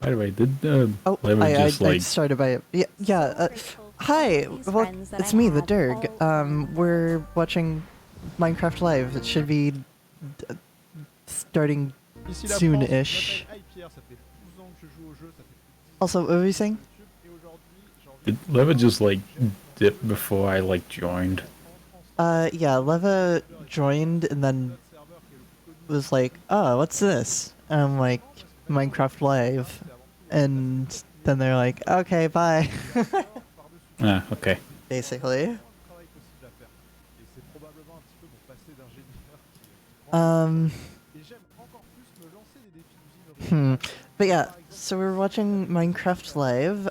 By the way, did Oh, Lemon just I like started by hi. Well, it's me, the Derg. We're watching Minecraft Live. It should be uh, starting Ici la France, je soon-ish. m'appelle Pierre, ça fait 12 ans que je joue au jeu, ça fait plus de 10 ans Also, what were you saying? sur YouTube, et aujourd'hui, j'ai envie did de Lemon dire just like j'aime dip before I like joined? Yeah, Leva joined and then notre serveur qui est le plus connu was like, "Oh, what's this?" And I'm like, parce que "Minecraft Live," c'était avant tout and then they're like, "Okay, bye." par-dessus Ah, okay. Basically. le travail possible à faire. Et c'est probablement un petit peu mon passé d'ingénieur qui prend Um. et j'aime encore plus me lancer des défis d'usine Hmm. originale. But yeah, so we're watching Minecraft Live.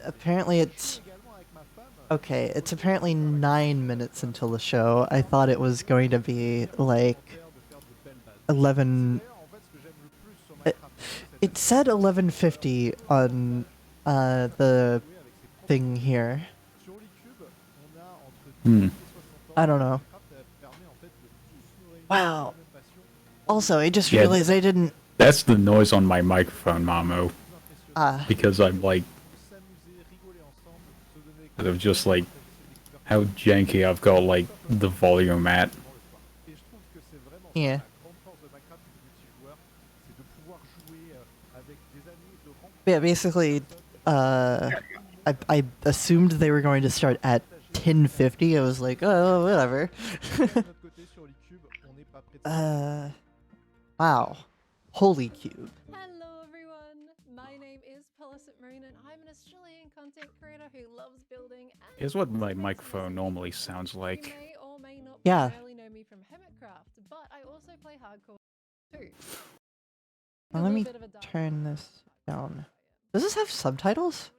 Apparently it's Également avec ma femme, okay, it's apparently 9 minutes until the show. I thought it was going to be like de faire de belles bases. 11. D'ailleurs, en fait, ce que j'aime le plus sur It, Minecraft, it said 11:50 on the thing here. sur Lycube, on a entre Hmm. 10 et 60 ans. I don't know. Minecraft permet en fait de tous nous réunir Wow. sur la même passion. Also, I just Yeah. realized I didn't. That's the noise on my microphone, Mamo, Ah, because I'm like, S'amuser, rigoler ensemble, se donner kind of just like des découvertes how janky I've got like the volume at. pendant le soir. Et je trouve que c'est vraiment ça, yeah. la grande force de Minecraft et du multijoueur, c'est de pouvoir jouer avec des amis, de rencontrer Yeah, basically, I assumed they were going to start at 10:50. I was like, oh, whatever. de notre côté sur Lycube, on n'est pas prêt de Wow. Holy cube. Hello everyone, my name is Pelicet Marine and I'm an Australian content creator who loves building and Here's what my creating microphone systems. normally sounds You like. may or may not Yeah. primarily know me from Hermitcraft, but I also play hardcore too. A Well, let little me bit of a dark turn side. this down. Does this have subtitles?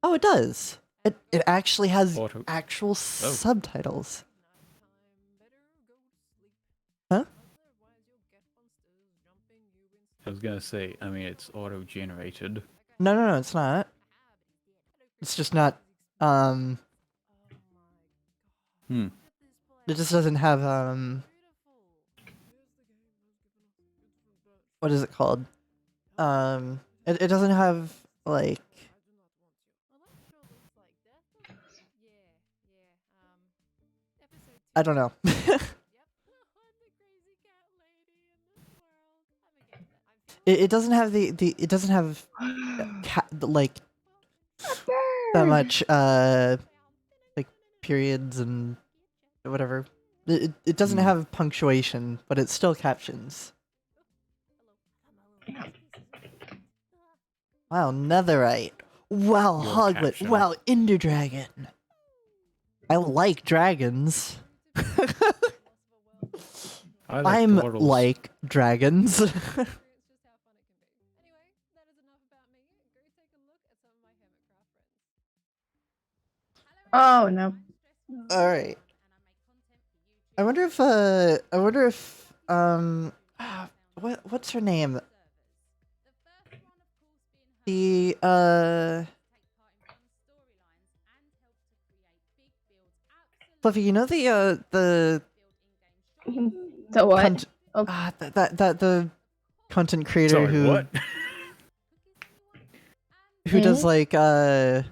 Oh, it does. It actually has Auto- actual subtitles. Huh? I was gonna say, I mean, it's auto-generated. No, it's not. It's just not. Hmm. It just doesn't have what is it called? It doesn't have like. I don't know. It doesn't have the it doesn't have like that much like periods and whatever. It doesn't Hmm. have punctuation, but it still captions. Wow, netherite. Wow, Your hoglet. caption. Wow, ender dragon. I like dragons. I like I'm turtles. like dragons. Oh no. All right. I wonder if what's her name? The Fluffy, you know the So what? that the content creator Sorry, who what? who does like the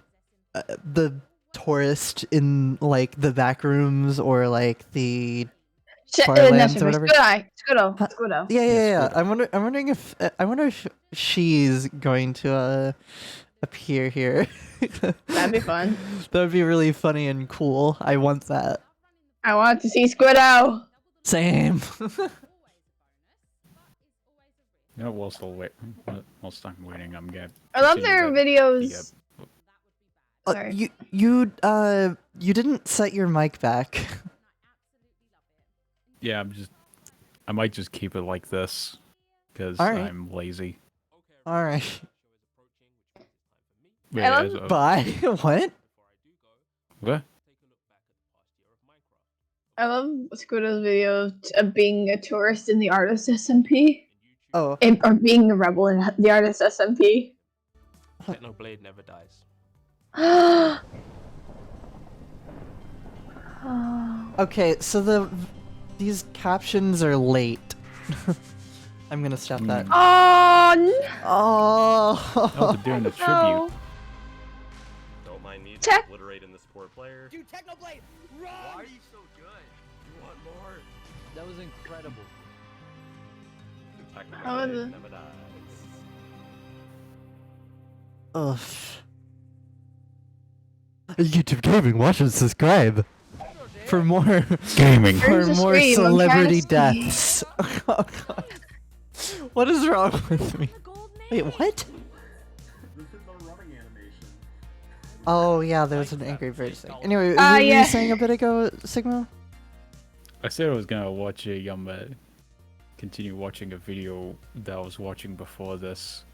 tourist in like the back rooms or like the Farlands or whatever. Scudo. Yeah. Yes, I'm wondering if I wonder if she's going to appear here. That'd be fun. That would be really funny and cool. I want that. I want to see Squiddo. Same. You know, whilst I'm waiting, I'm gonna. I love continue their that- videos. the, Sorry. You didn't set your mic back. Yeah, I might just keep it like this, because Alright. I'm lazy. All right. Yeah, love- so- Bye. What? What? I love Squiddo's video of being a tourist in the artist SMP. Oh. Or being a rebel in the artist SMP. Technoblade never dies. Oh. Okay. So these captions are late. I'm gonna stop that. Oh, no. Oh. Oh, they're doing a tribute. No. Don't mind me Check. obliterating this poor player. Dude, Technoblade, run! Why are you so good? You want more? That was incredible. How was Technoblade it? never dies. Ugh. YouTube Gaming, watch and subscribe for more Gaming. for Where's the more scream? I'm trying to celebrity see. deaths. Oh, God. What is wrong with me? Wait, what? Oh yeah, there was an Angry Birds thing. Anyway, what were yeah. you saying a bit ago, Sigma? I said I was gonna watch a continue watching a video that I was watching before this,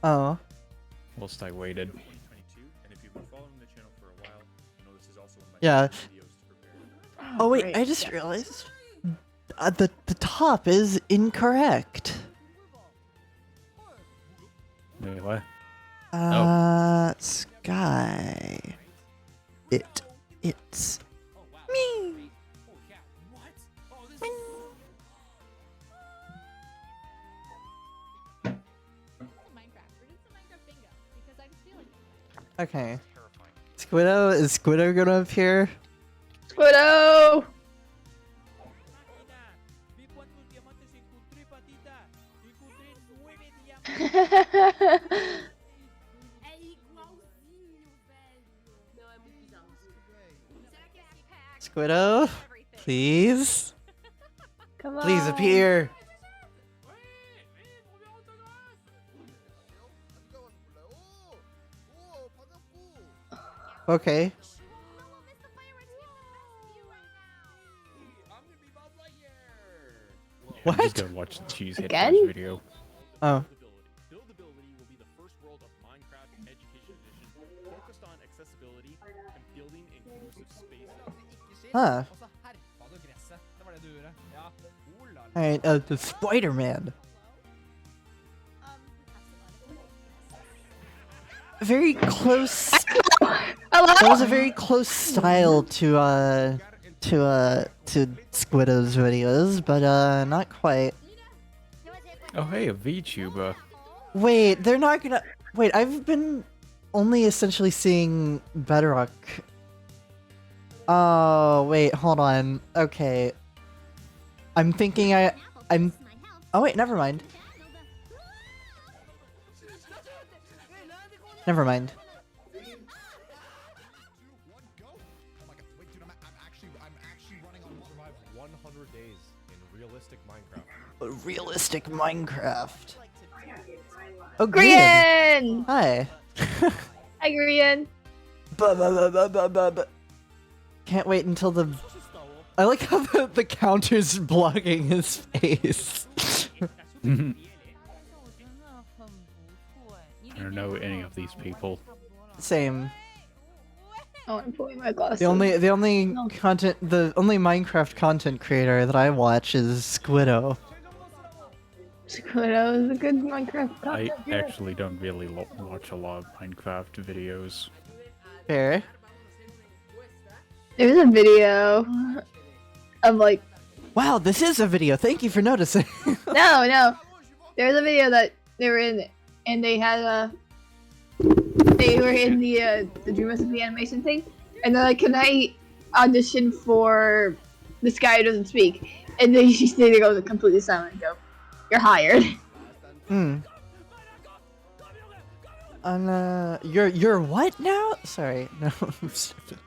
Oh. whilst I waited. Yeah. Oh wait, great. I just realized the top is incorrect. Wait, what? Skye. It's me. Okay. Squiddo, is Squiddo gonna appear? Squiddo! Squiddo, please, Come on. please appear. Okay. I'm just What? gonna watch the Cheese Again? Hitler's video. Oh. Buildability will be the first world of Minecraft Education Edition, focused on accessibility and building inclusive spaces. Huh. Fader gresset, det var det du gjorde. Ja. Alright, the Spider-Man. Very close. Hello? That was a very close style to Squiddo's videos, but not quite. Oh hey, a VTuber. Wait, they're not gonna. Wait, I've been only essentially seeing Bedrock. Oh wait, hold on. Okay, I'm thinking I'm. Oh wait, never mind. Never mind. Wait, dude, I'm actually running on survive 100 days in realistic Minecraft. Realistic Minecraft. Oh, Grian! Grian! Hi. Hi, Grian. Can't wait until the. I like how the counter's blocking his face. I don't know any of these people. Same. Oh, I'm pulling my glasses. The only No. the only Minecraft content creator that I watch is Squiddo. Squiddo is a good Minecraft I content creator. actually don't really watch a lot of Minecraft videos. Fair. There's a video of like Wow, this is a video. Thank you for noticing. no. There's a video that they were in, and they had they were in the Dream Recipe animation thing, and they're like, "Can I audition for this guy who doesn't speak?" And then they go completely silent and go, "You're hired." Hmm. You're what now? Sorry, no, I'm stupid.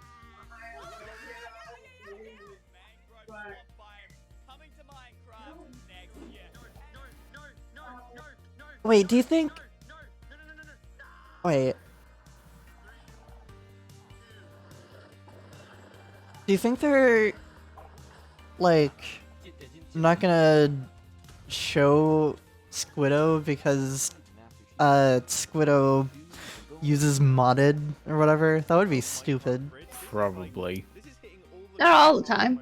Wait, do you think? Wait. Do you think they're like not gonna show Squiddo because Squiddo uses modded or whatever? That would be stupid. Probably. Not all the time.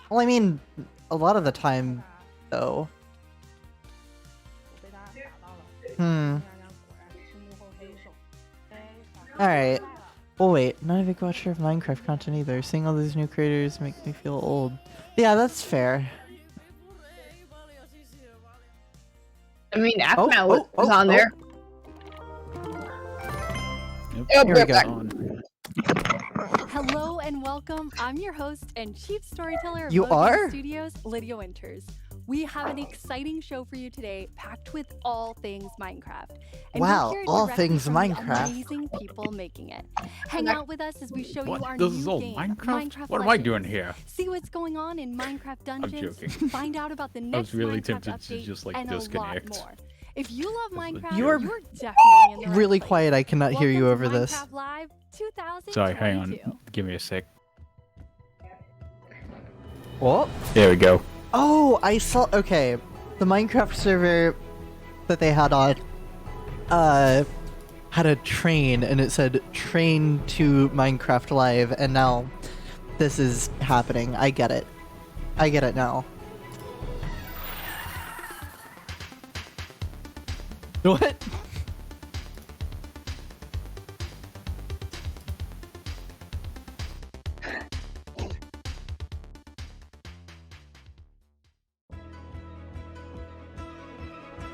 Well, I mean, a lot of the time, though. Alright. Oh wait, not a big watcher of Minecraft content either. Seeing all these new creators makes me feel old. Yeah, that's fair. I mean, Oh, Aftermath oh, was oh, on there. Yep. Yep, Here we yep, go. yep. On. Hello and welcome. I'm your host and chief storyteller of You Mojo are? Studios, Lydia Winters. We have an exciting show for you today, packed with all things Minecraft. And Wow, you'll hear it all directly things from the Minecraft. Amazing people making it. Hang out with us as we show you our What? This is new all game, Minecraft? What am I doing Legends. here? See what's going on in Minecraft dungeons. joking. Find out about the I next was really Minecraft tempted to update just, like, and disconnect. a lot more. If you love Minecraft, You are you're definitely in the right Really place. quiet, I cannot hear you Welcome over to this. Minecraft Live 2022. Sorry, hang on. Give me a sec. What? There we go. Oh, I saw. Okay, the Minecraft server that they had on, had a train, and it said "train to Minecraft Live," and now this is happening. I get it. I get it now. What?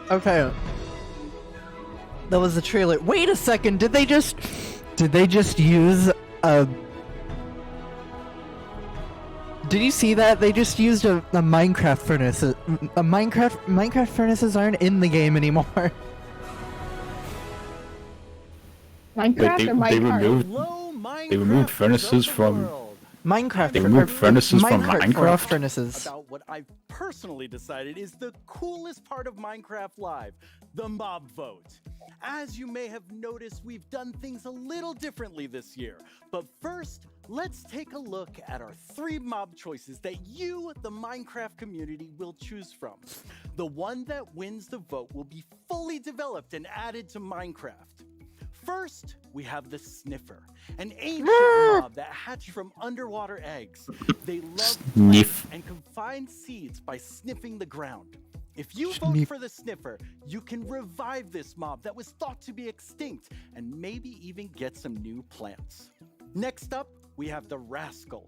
Okay. That was the trailer. Wait a second, did they just use a... Did you see that? They just used a Minecraft furnace. Minecraft furnaces aren't in the game anymore. Minecraft Wait, or Minecraft? they removed furnaces from Minecraft. They removed furnaces from Minecraft? Furnaces. About what I've personally decided is the coolest part of Minecraft Live, the mob vote. As you may have noticed, we've done things a little differently this year. But first, let's take a look at our 3 mob choices that you, the Minecraft community, will choose from. The one that wins the vote will be fully developed and added to Minecraft. First, we have the Sniffer, an ancient mob that hatched from underwater eggs. They love plants and can find seeds by sniffing the ground. If you vote for the Sniffer, you can revive this mob that was thought to be extinct and maybe even get some new plants. Next up, we have the Rascal.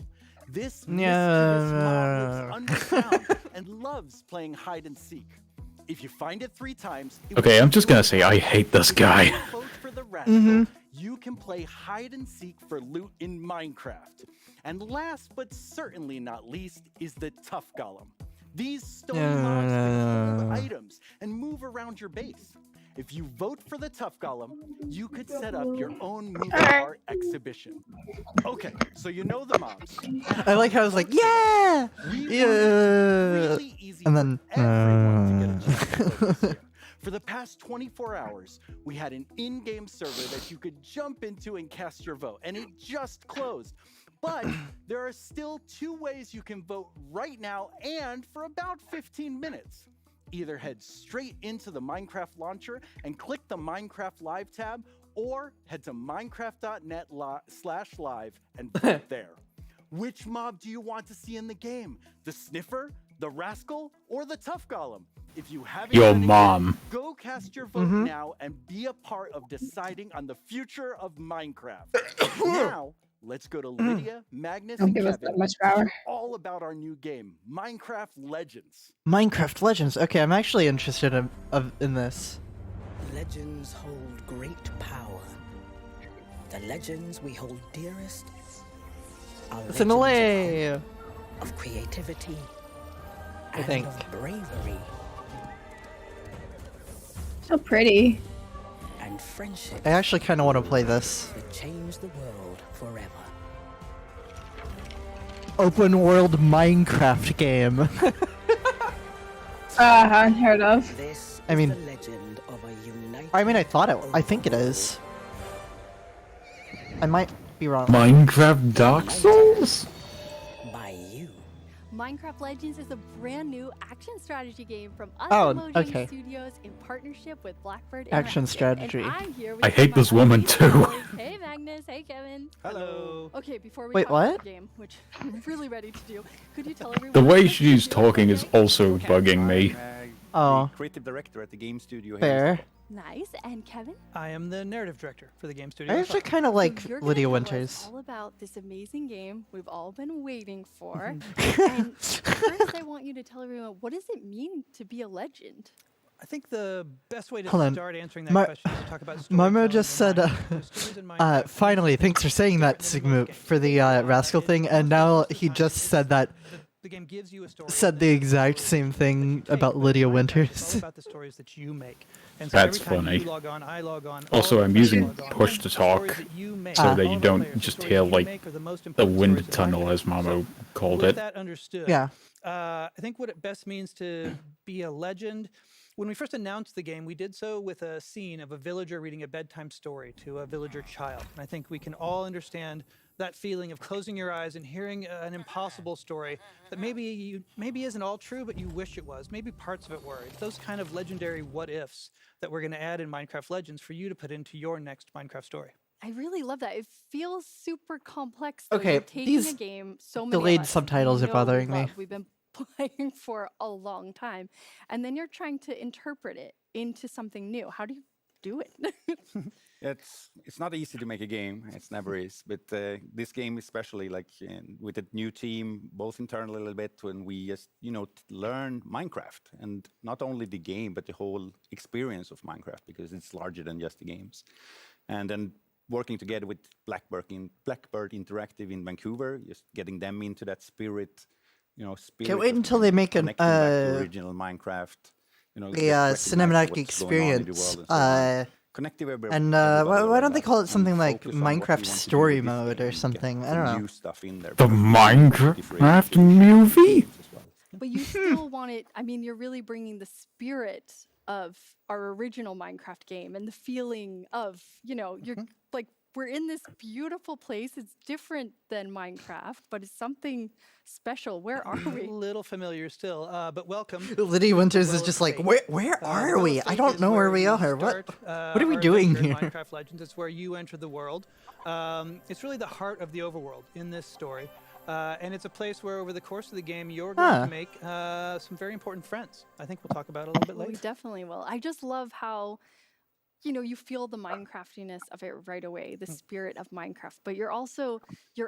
This mischievous mob lives underground and loves playing hide and seek. If you find it 3 times... Okay, I'm just gonna say I hate this guy. Vote for the Rascal, you can play hide and seek for loot in Minecraft. And last but certainly not least is the Tough Golem. These stone mobs can hold items and move around your base. If you vote for the Tough Golem, you could set up your own movie art exhibition. Okay, so you know the mobs. I like how I was like, yeah! Really easy And then... for everyone to get a chance to vote this year. For the past 24 hours, we had an in-game server that you could jump into and cast your vote, and it just closed. But there are still 2 ways you can vote right now and for about 15 minutes. Either head straight into the Minecraft launcher and click the Minecraft Live tab, or head to minecraft.net/live and vote there. Which mob do you want to see in the game? The Sniffer, the Rascal, or the Tough Golem? If you haven't Your done it mom. yet, go cast your vote now and be a part of deciding on the future of Minecraft. Now, let's go to Lydia, Magnus, Don't and give us Kevin that much to hear power. all about our new game, Minecraft Legends. Minecraft Legends. Okay, I'm actually interested in this. Legends hold great power. The legends we hold dearest are It's in a legends way. of creativity I and think. of bravery So pretty. and friendship I actually kind of want to play this. that change the world forever. Open world Minecraft game. I haven't heard of. This I mean- is the legend of a united I think it is. I might be wrong. Minecraft Dark Souls? by you. Minecraft Legends is a brand new action strategy game from us Oh, at Mojo okay. Studios in partnership with Blackbird Action Interactive. strategy. And I'm here with I hate my this woman amazing too. colleagues. Hey Magnus, hey Kevin. Hello. Okay, before we Wait, talk about what? the game, which I'm really ready to do, could you tell everyone The way what she's you do talking every is day? also bugging me. Oh. The creative director at the game studio. Fair. Nice, and Kevin? I am the narrative director for the game studio. I actually kind of So like you're gonna Lydia tell us Winters. all about this amazing game we've all been waiting for. And first, I want you to tell everyone, what does it mean to be a legend? I think the best way to Hold on. start answering that question is to talk about Momo storytelling just in said, Minecraft. Stories in Minecraft finally, thanks for saying that, Sigmund, for the Rascal thing, and now he just said that, the game gives you a story. said the exact same thing about Lydia It's all Winters. about the stories that you make. And so That's every time funny. you log on, I log on. Also, all I'm of our using friends log on. push to The stories talk that you make, so all that of you our don't players, the just stories hear that you like make are the most the important wind stories in tunnel, Minecraft. as Mamo called With it. that understood, Yeah. I think what it best means to be a legend. When we first announced the game, we did so with a scene of a villager reading a bedtime story to a villager child. And I think we can all understand that feeling of closing your eyes and hearing an impossible story that maybe isn't all true, but you wish it was. Maybe parts of it were. It's those kind of legendary what ifs that we're going to add in Minecraft Legends for you to put into your next Minecraft story. I really love that. It feels super complex. Though. Okay, You're taking these a game so many delayed of us, subtitles we are know bothering we me. love. We've been playing for a long time, and then you're trying to interpret it into something new. How do you do it? It's not easy to make a game. It's never is. But this game, especially like with a new team, both internally a little bit, when we just learn Minecraft, and not only the game but the whole experience of Minecraft, because it's larger than just the games. And then working together with Blackbird Interactive in Vancouver, just getting them into that spirit. Can't wait until they make an connecting back to original Minecraft. cinematic experience. And why don't they call it something like Minecraft Story Mode or something? I don't know. The Minecraft movie? But you still want it. I mean, you're really bringing the spirit of our original Minecraft game and the feeling of, you're like, we're in this beautiful place. It's different than Minecraft, but it's something special. Where are we? A little familiar still, but welcome. Lydia Winters is just like, where are we? I don't know where we are. What are we doing here? Minecraft Legends. It's where you enter the world. It's really the heart of the overworld in this story. And it's a place where over the course of the game, you're going to make some very important friends. I think we'll talk about it a little bit later. We definitely will. I just love how, you feel the Minecraftiness of it right away, the spirit of Minecraft, but you're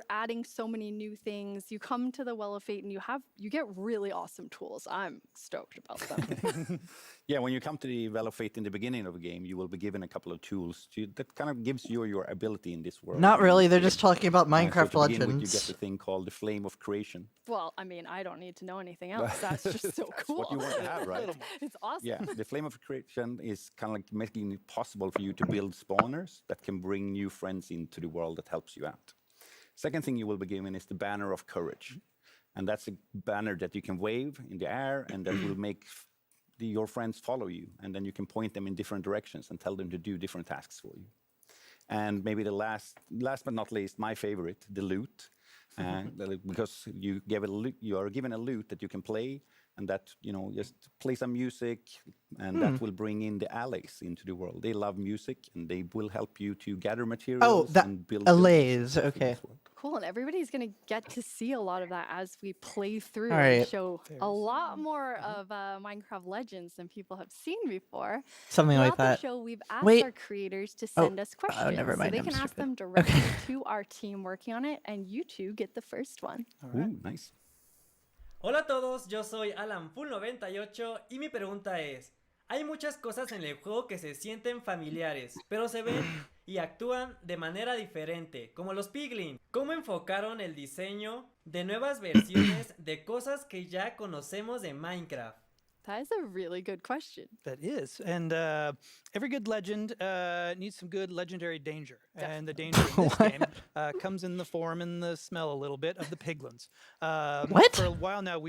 adding so many new things. You come to the Well of Fate and you get really awesome tools. I'm stoked about them. Yeah, when you come to the Well of Fate in the beginning of a game, you will be given a couple of tools that kind of gives you your ability in this world. Not really. They're just talking about Minecraft so Legends. You get the thing called the Flame of Creation. Well, I mean, I don't need to know anything else. That's just so cool. That's what you want to have, right? It's awesome. Yeah, the Flame of Creation is kind of like making it possible for you to build spawners that can bring new friends into the world that helps you out. Second thing you will be given is the Banner of Courage. And that's a banner that you can wave in the air, and that will make your friends follow you. And then you can point them in different directions and tell them to do different tasks for you. And maybe the last but not least, my favorite, the loot. Because you are given a loot that you can play, and that just play some music, and that will bring in the allies into the world. They love music, and they will help you to gather materials and build allies. Okay. Cool, and everybody's gonna get to see a lot of that as we play through and show a lot more of Minecraft Legends than people have seen before. Something Throughout like that. The show, we've asked our creators to send us questions, never mind, so they I'm can ask stupid. them directly to our team working on it, and you two get the first one. Ooh, nice. Hola a todos, yo soy AlanFull98 y mi pregunta es: hay muchas cosas en el juego que se sienten familiares, pero se ven y actúan de manera diferente, como los piglins. ¿Cómo enfocaron el diseño de nuevas versiones de cosas que ya conocemos de Minecraft? That is a really good question. That is. And every good legend needs some good legendary danger. Definitely. And the danger in this game comes in the form and the smell a little bit of the piglins. What? For a while now,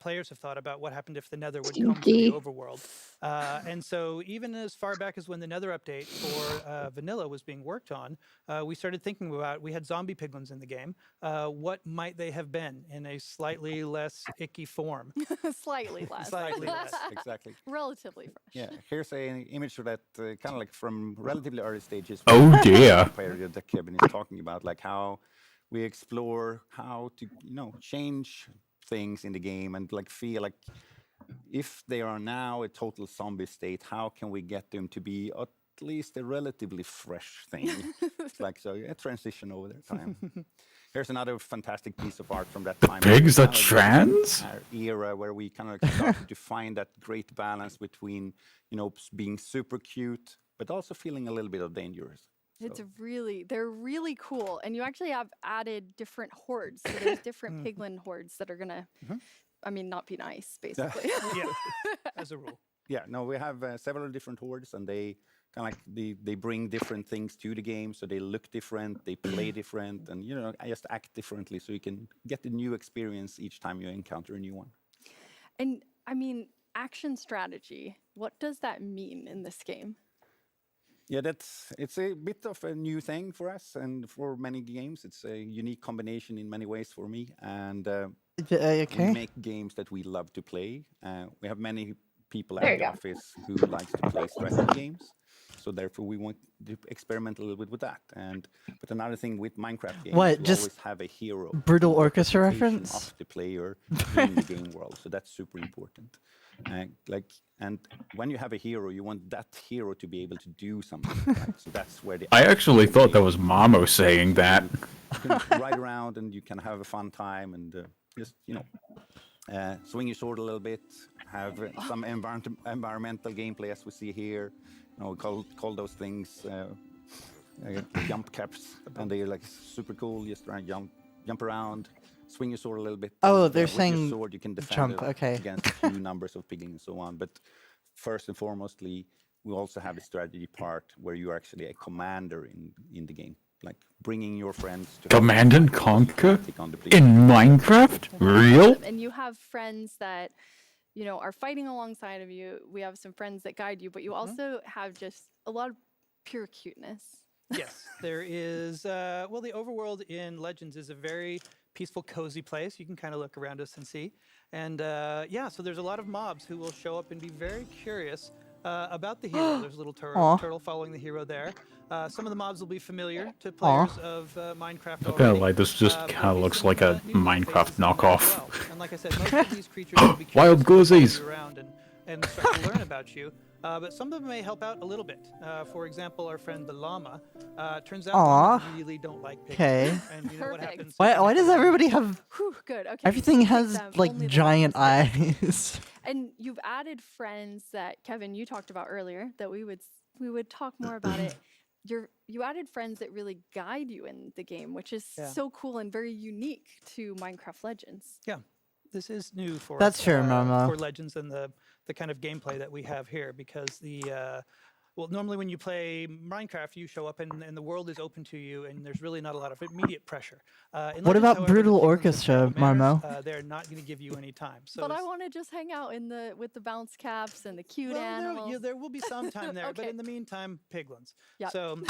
players have thought about what happened if the Nether would come to the overworld. And so even as far back as when the Nether update for Vanilla was being worked on, we started thinking about, we had zombie piglins in the game. What might they have been in a slightly less icky form? Slightly less. Slightly less. Exactly. Relatively fresh. Yeah, here's an image of that kind of like from relatively early stages. Oh dear. Period that Kevin is talking about, like how we explore how to change things in the game, and like feel like if they are now a total zombie state, how can we get them to be at least a relatively fresh thing? It's like a transition over their time. Here's another fantastic piece of art from that time. Pigs are Kind of trans? Era where we kind of started to find that great balance between, being super cute, but also feeling a little bit of dangerous. It's they're really cool. And you actually have added different hordes. So there's different piglin hordes that are gonna, not be nice, basically. Yeah, as a rule. Yeah, no, we have several different hordes, and they kind of like they bring different things to the game, so they look different, they play different, and just act differently, so you can get a new experience each time you encounter a new one. And action strategy. What does that mean in this game? Yeah, it's a bit of a new thing for us, and for many games, it's a unique combination in many ways for me. And we make games that we love to play. We have many people at the office who likes to play strategy games, so therefore we want to experiment a little bit with that. But another thing with Minecraft games, What, you just always have a hero, brutal orchestra representation reference? of the player in the game world, so that's super important. And when you have a hero, you want that hero to be able to do something. Right? So that's where I actually thought that was Mamo saying that. You can ride around and you can have a fun time and just swing your sword a little bit, have some environmental gameplay as we see here. We call those things jump caps, and they're like super cool. Just try and jump around, swing your sword a little bit. Oh, and, they're with saying your sword you can defend jump. Okay. against a few numbers of piglins and so on. But first and foremostly, we also have a strategy part where you are actually a commander in the game. Like bringing your friends to Command and Conquer in Minecraft? Real? And you have friends that, are fighting alongside of you. We have some friends that guide you, but you also have just a lot of pure cuteness. Yes, there is. The overworld in Legends is a very peaceful, cozy place. You can kind of look around us and see. And so there's a lot of mobs who will show up and be very curious about the hero. There's a little turtle following the hero there. Some of the mobs will be familiar to players of Minecraft already. Okay, like this just kind of looks like a Minecraft knockoff. And like I said, most of these creatures will be Wild curious goosies. around and start to learn about you. But some of them may help out a little bit. For example, our friend the llama. Turns out llamas really don't like pigs. Okay. And you know what happens? Why does everybody have... Whew, good. Okay. Everything has, them, like, only the giant llamas. eyes. And you've added friends that, Kevin, you talked about earlier, that we would talk more about it. You added friends that really guide you in the game, which is so cool and very unique to Minecraft Legends. Yeah, this is new for That's us, fair, Mama. for Legends and the kind of gameplay that we have here, because normally when you play Minecraft, you show up and the world is open to you, and there's really not a lot of immediate pressure. What about Brutal Orchestra, Marmo? They're not going to give you any time. So But I want to just hang out with the bounce caps and the cute animals. there will be some time there, but in the meantime, piglins. Yep. So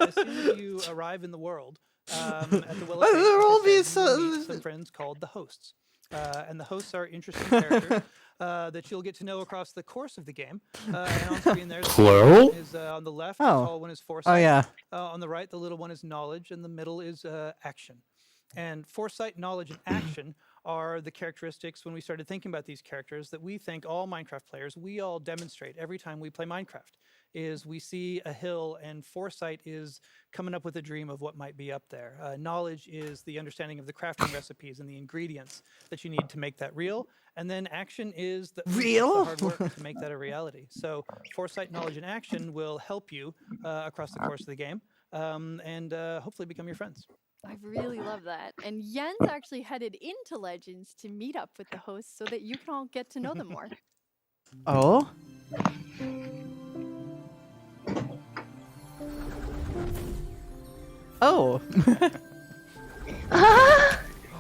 as soon as you arrive in the world, at the Willow Cave, there will be you meet some friends called the hosts. And the hosts are interesting characters that you'll get to know across the course of the game. And on screen there, Plural? is on the left, Oh. the tall one is foresight. Oh, yeah. On the right, the little one is knowledge, and the middle is action. And foresight, knowledge, and action are the characteristics, when we started thinking about these characters, that we think all Minecraft players, we all demonstrate every time we play Minecraft. Is we see a hill, and foresight is coming up with a dream of what might be up there. Knowledge is the understanding of the crafting recipes and the ingredients that you need to make that real. And then action is the hard work to make that a reality. So foresight, knowledge, and action will help you across the course of the game, and hopefully become your friends. I really love that. And Jens actually headed into Legends to meet up with the hosts so that you can all get to know them more. Oh? Oh.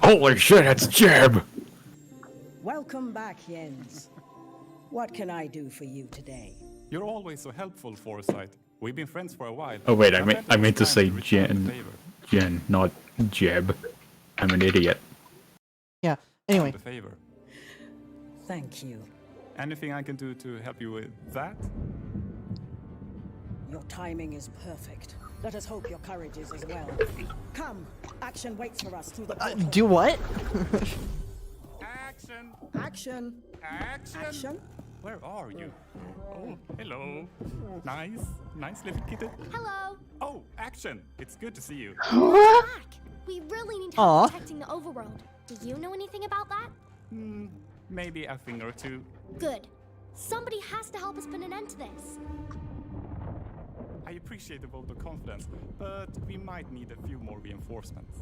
Holy shit, it's Jeb! Welcome back, Jens. What can I do for you today? You're always so helpful, Foresight. We've been friends for a while. Oh wait, I meant to say Jen, not Jeb. I'm an idiot. Yeah, anyway. A favor. Thank you. Anything I can do to help you with that? Your timing is perfect. Let us hope your courage is as well. Come, action waits for us through the portal. Do what? Action! Action! Action! Action! Where are you? Oh, hello. Nice little kitten. Hello. Oh, action! It's good to see you. We're back. We really need Aw. help protecting the overworld. Do you know anything about that? Maybe a thing or two. Good. Somebody has to help us put an end to this. I appreciate the vote of confidence, but we might need a few more reinforcements.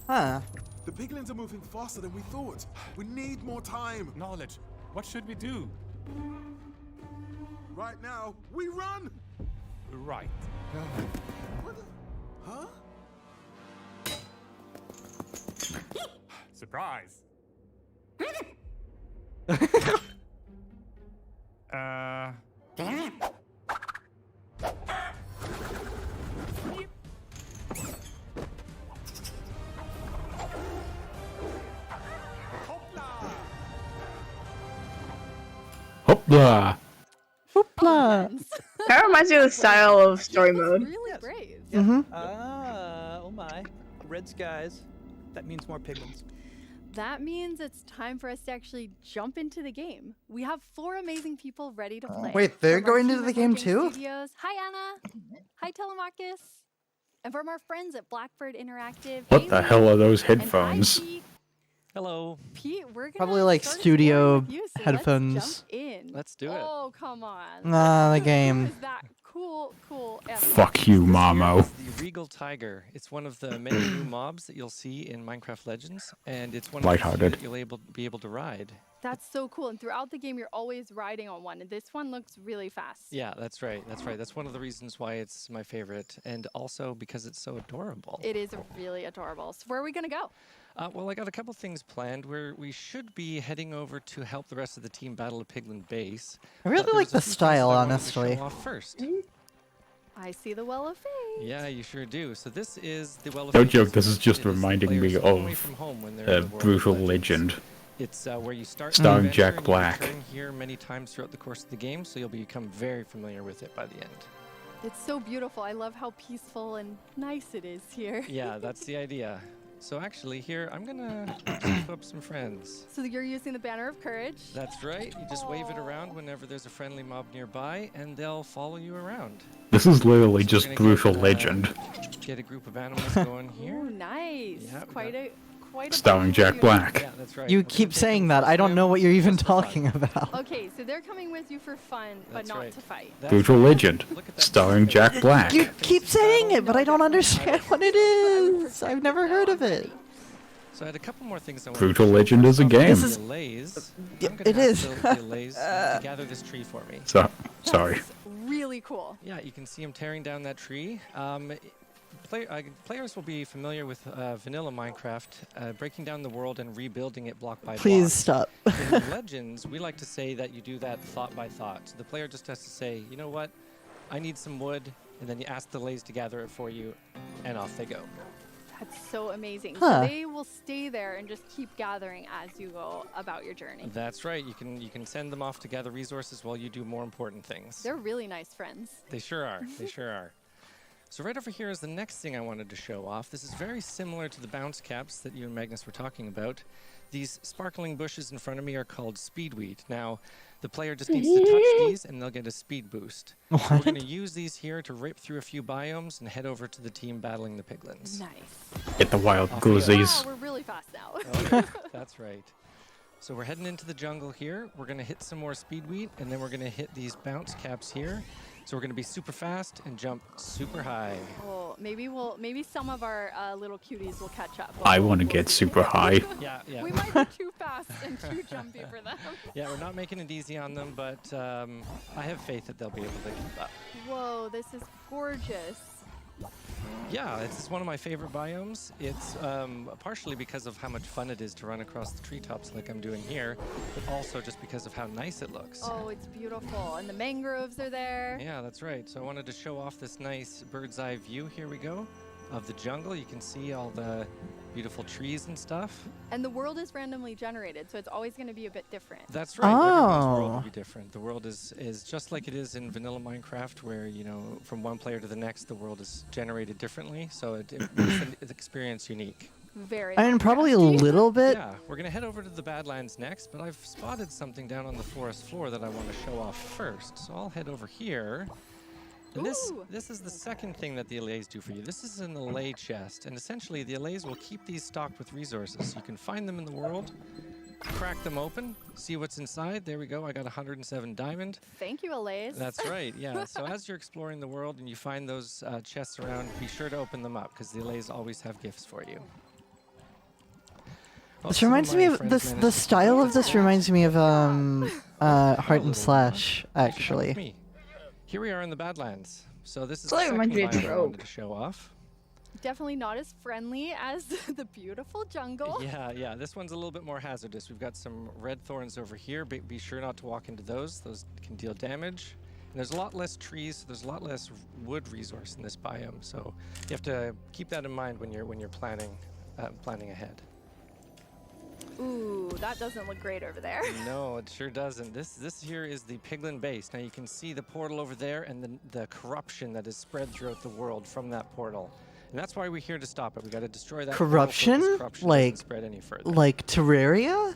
Huh. The piglins are moving faster than we thought. We need more time. Knowledge. What should we do? Right now, we run! Right. What the... Huh? Surprise! Hopla! Hoopla! That reminds me of the style of story mode. Really brave. Mm-hmm. Oh my. Red skies. That means more piglins. That means it's time for us to actually jump into the game. We have 4 amazing people ready to play. Wait, they're From our going team into the at game Game too? Studios. Hi, Anna. Hi, Telemachus. And from our friends at Blackbird Interactive. What hey, the Lee. hell are those And hi, headphones? Pete. Hello. Pete, we're gonna Probably like start studio exploring with you, so headphones. Let's jump in. Let's do it. Oh, come on. Ah, the Who game. is that cool animal? Fuck you, Mamo. The Regal Tiger. It's one of the many new mobs that you'll see in Minecraft Legends, and it's one of the few Lighthearted. that you'll be able to ride. That's so cool. And throughout the game, you're always riding on one. And this one looks really fast. Yeah, that's right. That's right. That's one of the reasons why it's my favorite, and also because it's so adorable. It is really adorable. So where are we going to go? Well, I got a couple things planned where we should be heading over to help the rest of the team battle a piglin base. I really But like there's the a few things style, that I wanted to honestly. show off first. I see the Well of Fate. Yeah, you sure do. So this is the Well of No Fate. joke, this is It just the reminding me players home away of from home when they're in the world of Brutal Legends. Legend. It's where you start Starring the adventure Jack and Black. You return here many times throughout the course of the game, so you'll become very familiar with it by the end. It's so beautiful. I love how peaceful and nice it is here. Yeah, that's the idea. So actually here, I'm gonna scoop up some friends. So you're using the Banner of Courage. That's right. You just wave it around whenever there's a friendly mob nearby, and they'll follow you around. This is literally So we're just gonna Brutal get, Legend. Get a group of animals going here. Ooh, nice. Yeah, we quite got- a Starring Jack Black. Yeah, that's right. You keep saying that. I don't know what you're even talking about. Okay, so they're coming with you for fun, but That's not right. to fight. Brutal Legend. Starring Jack Black. You keep saying it, but I don't understand what it is. I've never heard of it. So I had a couple more things I wanted Brutal to show Legend you. is a Some game. delays. I'm gonna it have is. the delays to gather this tree for me. So, sorry. Really cool. Yeah, you can see him tearing down that tree. Players will be familiar with vanilla Minecraft, breaking down the world and rebuilding it block by block. Please stop. In Legends, we like to say that you do that thought by thought. So the player just has to say, you know what, I need some wood, and then you ask the delays to gather it for you, and off they go. That's so amazing. Huh. So they will stay there and just keep gathering as you go about your journey. That's right. You can send them off to gather resources while you do more important things. They're really nice friends. They sure are. They sure are. So right over here is the next thing I wanted to show off. This is very similar to the bounce caps that you and Magnus were talking about. These sparkling bushes in front of me are called speedweed. Now, the player just needs to touch these and they'll get a speed boost. So we're What? going to use these here to rip through a few biomes and head over to the team battling the piglins. Nice. Get the wild Off we go. goosies. Wow, we're really fast now. Okay, that's right. So we're heading into the jungle here. We're going to hit some more speedweed, and then we're going to hit these bounce caps here. So we're going to be super fast and jump super high. Oh, maybe some of our little cuties will catch up. I want to get super high. Yeah, yeah. We might be too fast and too jumpy for them. Yeah, we're not making it easy on them, but I have faith that they'll be able to keep up. Whoa, this is gorgeous. Yeah, it's one of my favorite biomes. It's partially because of how much fun it is to run across the treetops like I'm doing here, but also just because of how nice it looks. Oh, it's beautiful. And the mangroves are there. Yeah, that's right. So I wanted to show off this nice bird's eye view. Here we go. Of the jungle. You can see all the beautiful trees and stuff. And the world is randomly generated, so it's always going to be a bit different. That's right. Everyone's world Oh. will be different. The world is just like it is in vanilla Minecraft, where, you know, from one player to the next, the world is generated differently. So it makes the experience unique. very. I mean, probably a Minecrafty. little bit. Yeah, we're gonna head over to the Badlands next, but I've spotted something down on the forest floor that I want to show off first. So I'll head over here. And this is the second thing that the allays do for you. This is an allay chest, and essentially the allays will keep these stocked with resources. So you can find them in the world, crack them open, see what's inside. There we go. I got 107 diamond. Thank you, Allays. That's right, yeah. So as you're exploring the world and you find those chests around, be sure to open them up because the allays always have gifts for you. This reminds me of the style of this reminds me of Heart and Slash, actually. Here we are in the Badlands. So this is It's the like second reminds me of biome I Rogue. wanted to show off. Definitely not as friendly as the beautiful jungle. Yeah, this one's a little bit more hazardous. We've got some red thorns over here. Be sure not to walk into those. Those can deal damage. And there's a lot less trees, so there's a lot less wood resource in this biome. So you have to keep that in mind when you're planning ahead. Ooh, that doesn't look great over there. No, it sure doesn't. This here is the Piglin base. Now you can see the portal over there and the corruption that is spread throughout the world from that portal. And that's why we're here to stop it. We got to destroy that Corruption? portal so Like, doesn't spread any further. like Terraria?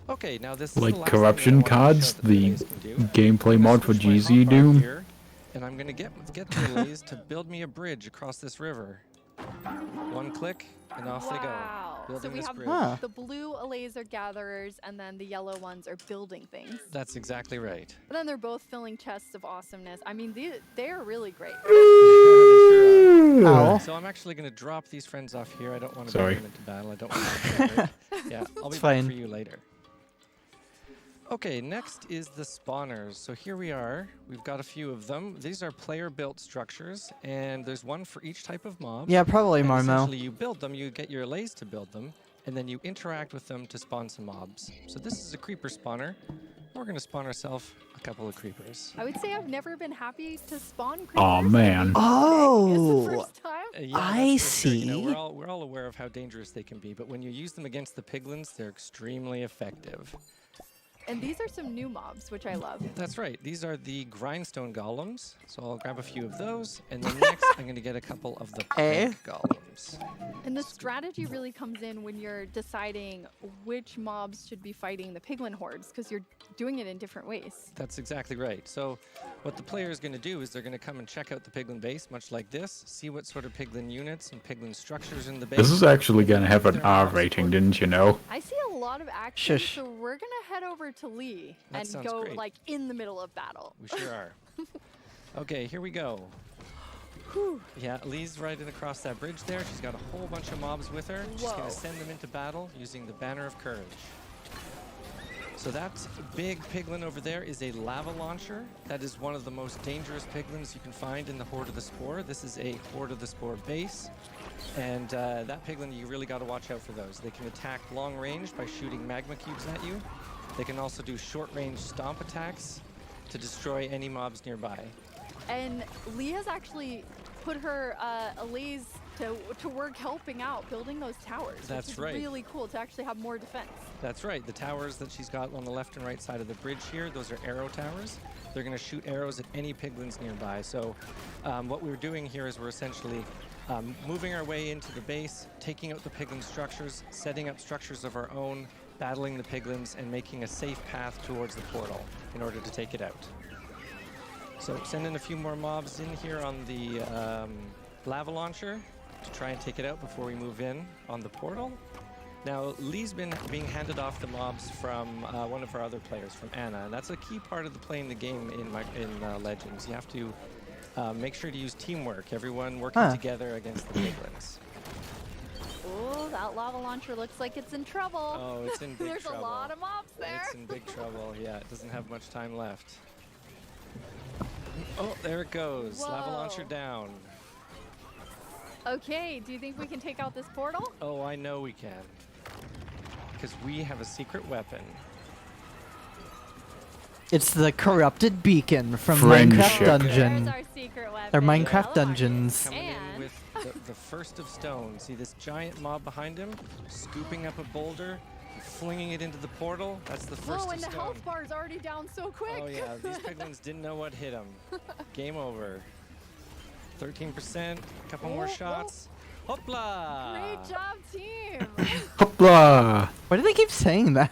Okay, now this Like is the last corruption thing I wanted to cards, show that the allays can do. gameplay I'm gonna mod for switch my GZ hotbar Doom. here, and I'm gonna get the allays to build me a bridge across this river. One click, and off they go. Wow. So Building we this have bridge. the blue allays are gatherers, and then the yellow ones are building things. That's exactly right. But then they're both filling chests of awesomeness. I mean, they are really great. Ow. So I'm actually going to drop these friends off here. I don't want to Sorry. bring them into battle. I don't want to get hurt. Yeah, I'll be It's back fine. for you later. Okay, next is the spawners. So here we are. We've got a few of them. These are player-built structures, and there's one for each type of mob. Yeah, probably And Marmo. essentially, you build them, you get your allays to build them, and then you interact with them to spawn some mobs. So this is a creeper spawner. We're going to spawn ourselves a couple of creepers. I would say I've never been happy to spawn creepers. Aw, man. Oh, First time. Yeah, I that's for sure. You know, see. we're all aware of how dangerous they can be, but when you use them against the piglins, they're extremely effective. And these are some new mobs, which I love. That's right. These are the grindstone golems. So I'll grab a few of those, and then next I'm going to get a couple of the plank golems. And the strategy really comes in when you're deciding which mobs should be fighting the piglin hordes, because you're doing it in different ways. That's exactly right. So what the player is going to do is they're going to come and check out the piglin base, much like this, see what sort of piglin units and piglin structures in the base. This is actually gonna have an R rating, didn't you know? I see a lot of action, Shush. so we're gonna head over to Lee That and sounds go great. like in the middle of battle. We sure are. Okay, here we go. Yeah, Lee's riding across that bridge there. She's got a whole bunch of mobs with her. She's going Whoa. to send them into battle using the Banner of Courage. So that big piglin over there is a lava launcher. That is one of the most dangerous piglins you can find in the Horde of the Spore. This is a Horde of the Spore base. And that piglin, you really got to watch out for those. They can attack long range by shooting magma cubes at you. They can also do short range stomp attacks to destroy any mobs nearby. And Lee has actually put her allays to work helping out building those towers. That's which is right. really cool to actually have more defense. That's right. The towers that she's got on the left and right side of the bridge here, those are arrow towers. They're going to shoot arrows at any piglins nearby. So what we're doing here is we're essentially moving our way into the base, taking out the piglin structures, setting up structures of our own, battling the piglins, and making a safe path towards the portal in order to take it out. So send in a few more mobs in here on the lava launcher to try and take it out before we move in on the portal. Now, Lee's been being handed off the mobs from one of our other players, from Anna, and that's a key part of playing the game in Legends. You have to make sure to use teamwork, everyone working together against the piglins. Oh, that lava launcher looks like it's in trouble. Oh, it's in big There's trouble. a lot of mobs there. It's in big trouble, yeah. It doesn't have much time left. Oh, there it goes. Lava launcher Whoa. down. Okay, do you think we can take out this portal? Oh, I know we can. Because we have a secret weapon. It's the corrupted beacon from Friendship. Minecraft Dungeon. There's our secret weapon. Or Minecraft Yellow Dungeons. Coming in And- with the first of stone. See this giant mob behind him? Scooping up a boulder, flinging it into the portal. That's the first Whoa, of and the stone. health bar's already down so quick. Oh yeah, these piglins didn't know what hit them. Game over. 13%, a couple more Oh, shots. Hopla! Great job, team. Hopla! Why do they keep saying that?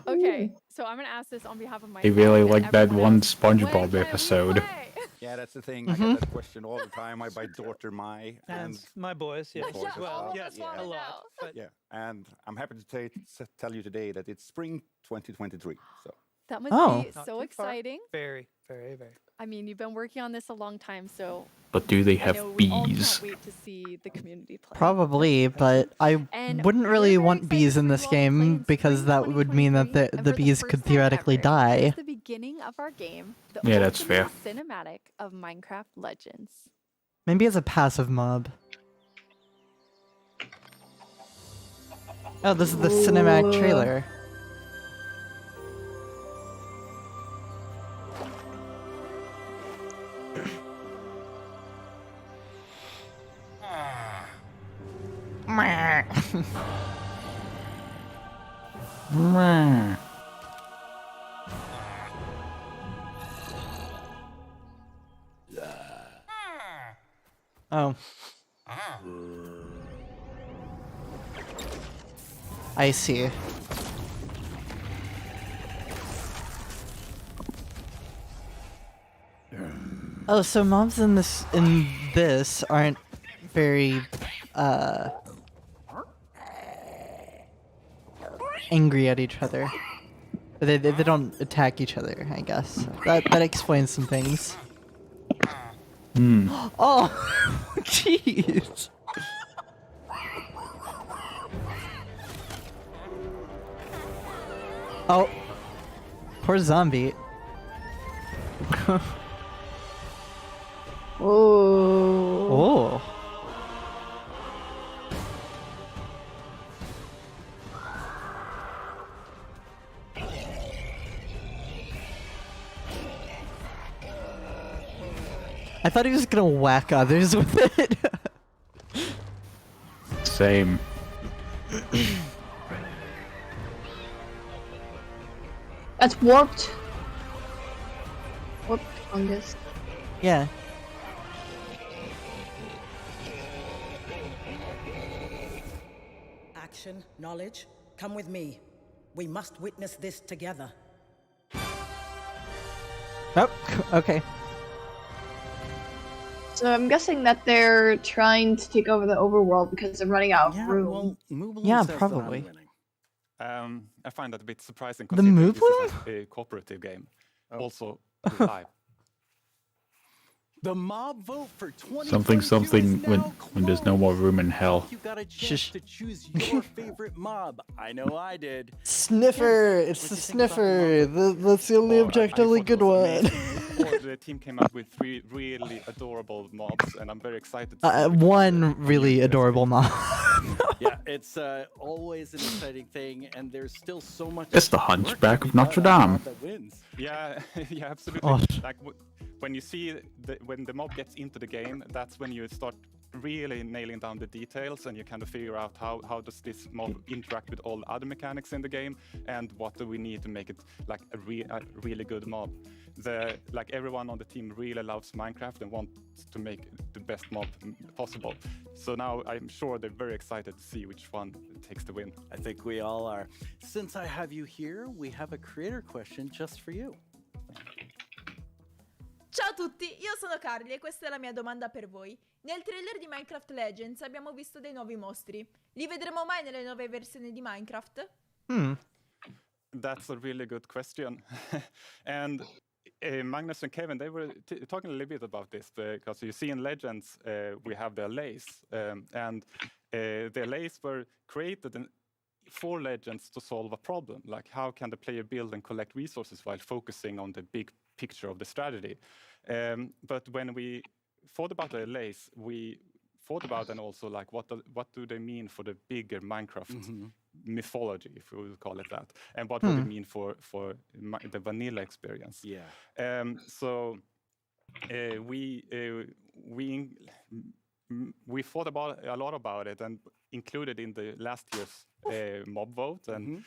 Okay, so I'm gonna ask this on behalf of my. They really like that everyone one else. When SpongeBob can we episode. play? Yeah, that's the thing. I get that question all the time. My daughter Mai And my boys, yes. boys as Well, well. yes, Yeah. a lot. But Yeah, and I'm happy to tell you today that it's spring 2023. So That must Oh. be Not so too far. exciting. Very, very, very. I mean, you've been working on this a long time, so But do they I have know we all bees? can't wait to see the community play. Probably, but I And wouldn't we're really very want bees in excited for this you all to play game in because spring that would mean that 2023, and the for the bees first could time theoretically ever, die. Here's the beginning of our game, the Yeah, that's opening fair. cinematic of Minecraft Legends. Maybe as a passive mob. Oh, this is the cinematic trailer. Oh. I see. Oh, so mobs in this aren't very angry at each other. They don't attack each other, I guess. That explains some things. Hmm. Oh, jeez. Oh, poor zombie. Oh. Oh. I thought he was gonna whack others with it. Same. That's warped. Warped fungus. Yeah. Action, knowledge, come with me. We must witness this together. Oh, okay. So I'm guessing that they're trying to take over the overworld because they're running out of room. Yeah, probably. I find that a bit surprising The considering move this is a cooperative game. Also live. The mob vote for Something when there's no more room in hell. You got a chance to choose your favorite mob. I know I did. Sniffer! It's the sniffer! That's the only objectively good one. The team came up with 3 really adorable mobs, and I'm very excited. To One really adorable mob. Yeah, it's always an exciting thing, and there's still so much. It's the Hunchback of Notre Dame. That wins. Yeah, yeah, absolutely. Oh. Like when you see when the mob gets into the game, that's when you start really nailing down the details, and you kind of figure out how does this mob interact with all the other mechanics in the game, and what do we need to make it like a really good mob. Like everyone on the team really loves Minecraft and wants to make the best mob possible. So now I'm sure they're very excited to see which one takes the win. I think we all are. Since I have you here, we have a creator question just for you. Ciao a tutti, io sono Carly e questa è la mia domanda per voi. Nel trailer di Minecraft Legends abbiamo visto dei nuovi mostri. Li vedremo mai nelle nuove versioni di Minecraft? That's a really good question. And Magnus and Kevin, they were talking a little bit about this, because you see in Legends we have the allays, and the allays were created for Legends to solve a problem, like how can the player build and collect resources while focusing on the big picture of the strategy. But when we thought about the allays, we thought about and also like what do they mean for the bigger Minecraft mythology, if we would call it that, and what would it mean for the vanilla experience. Yeah. So we thought about a lot about it, and included in the last year's mob vote, and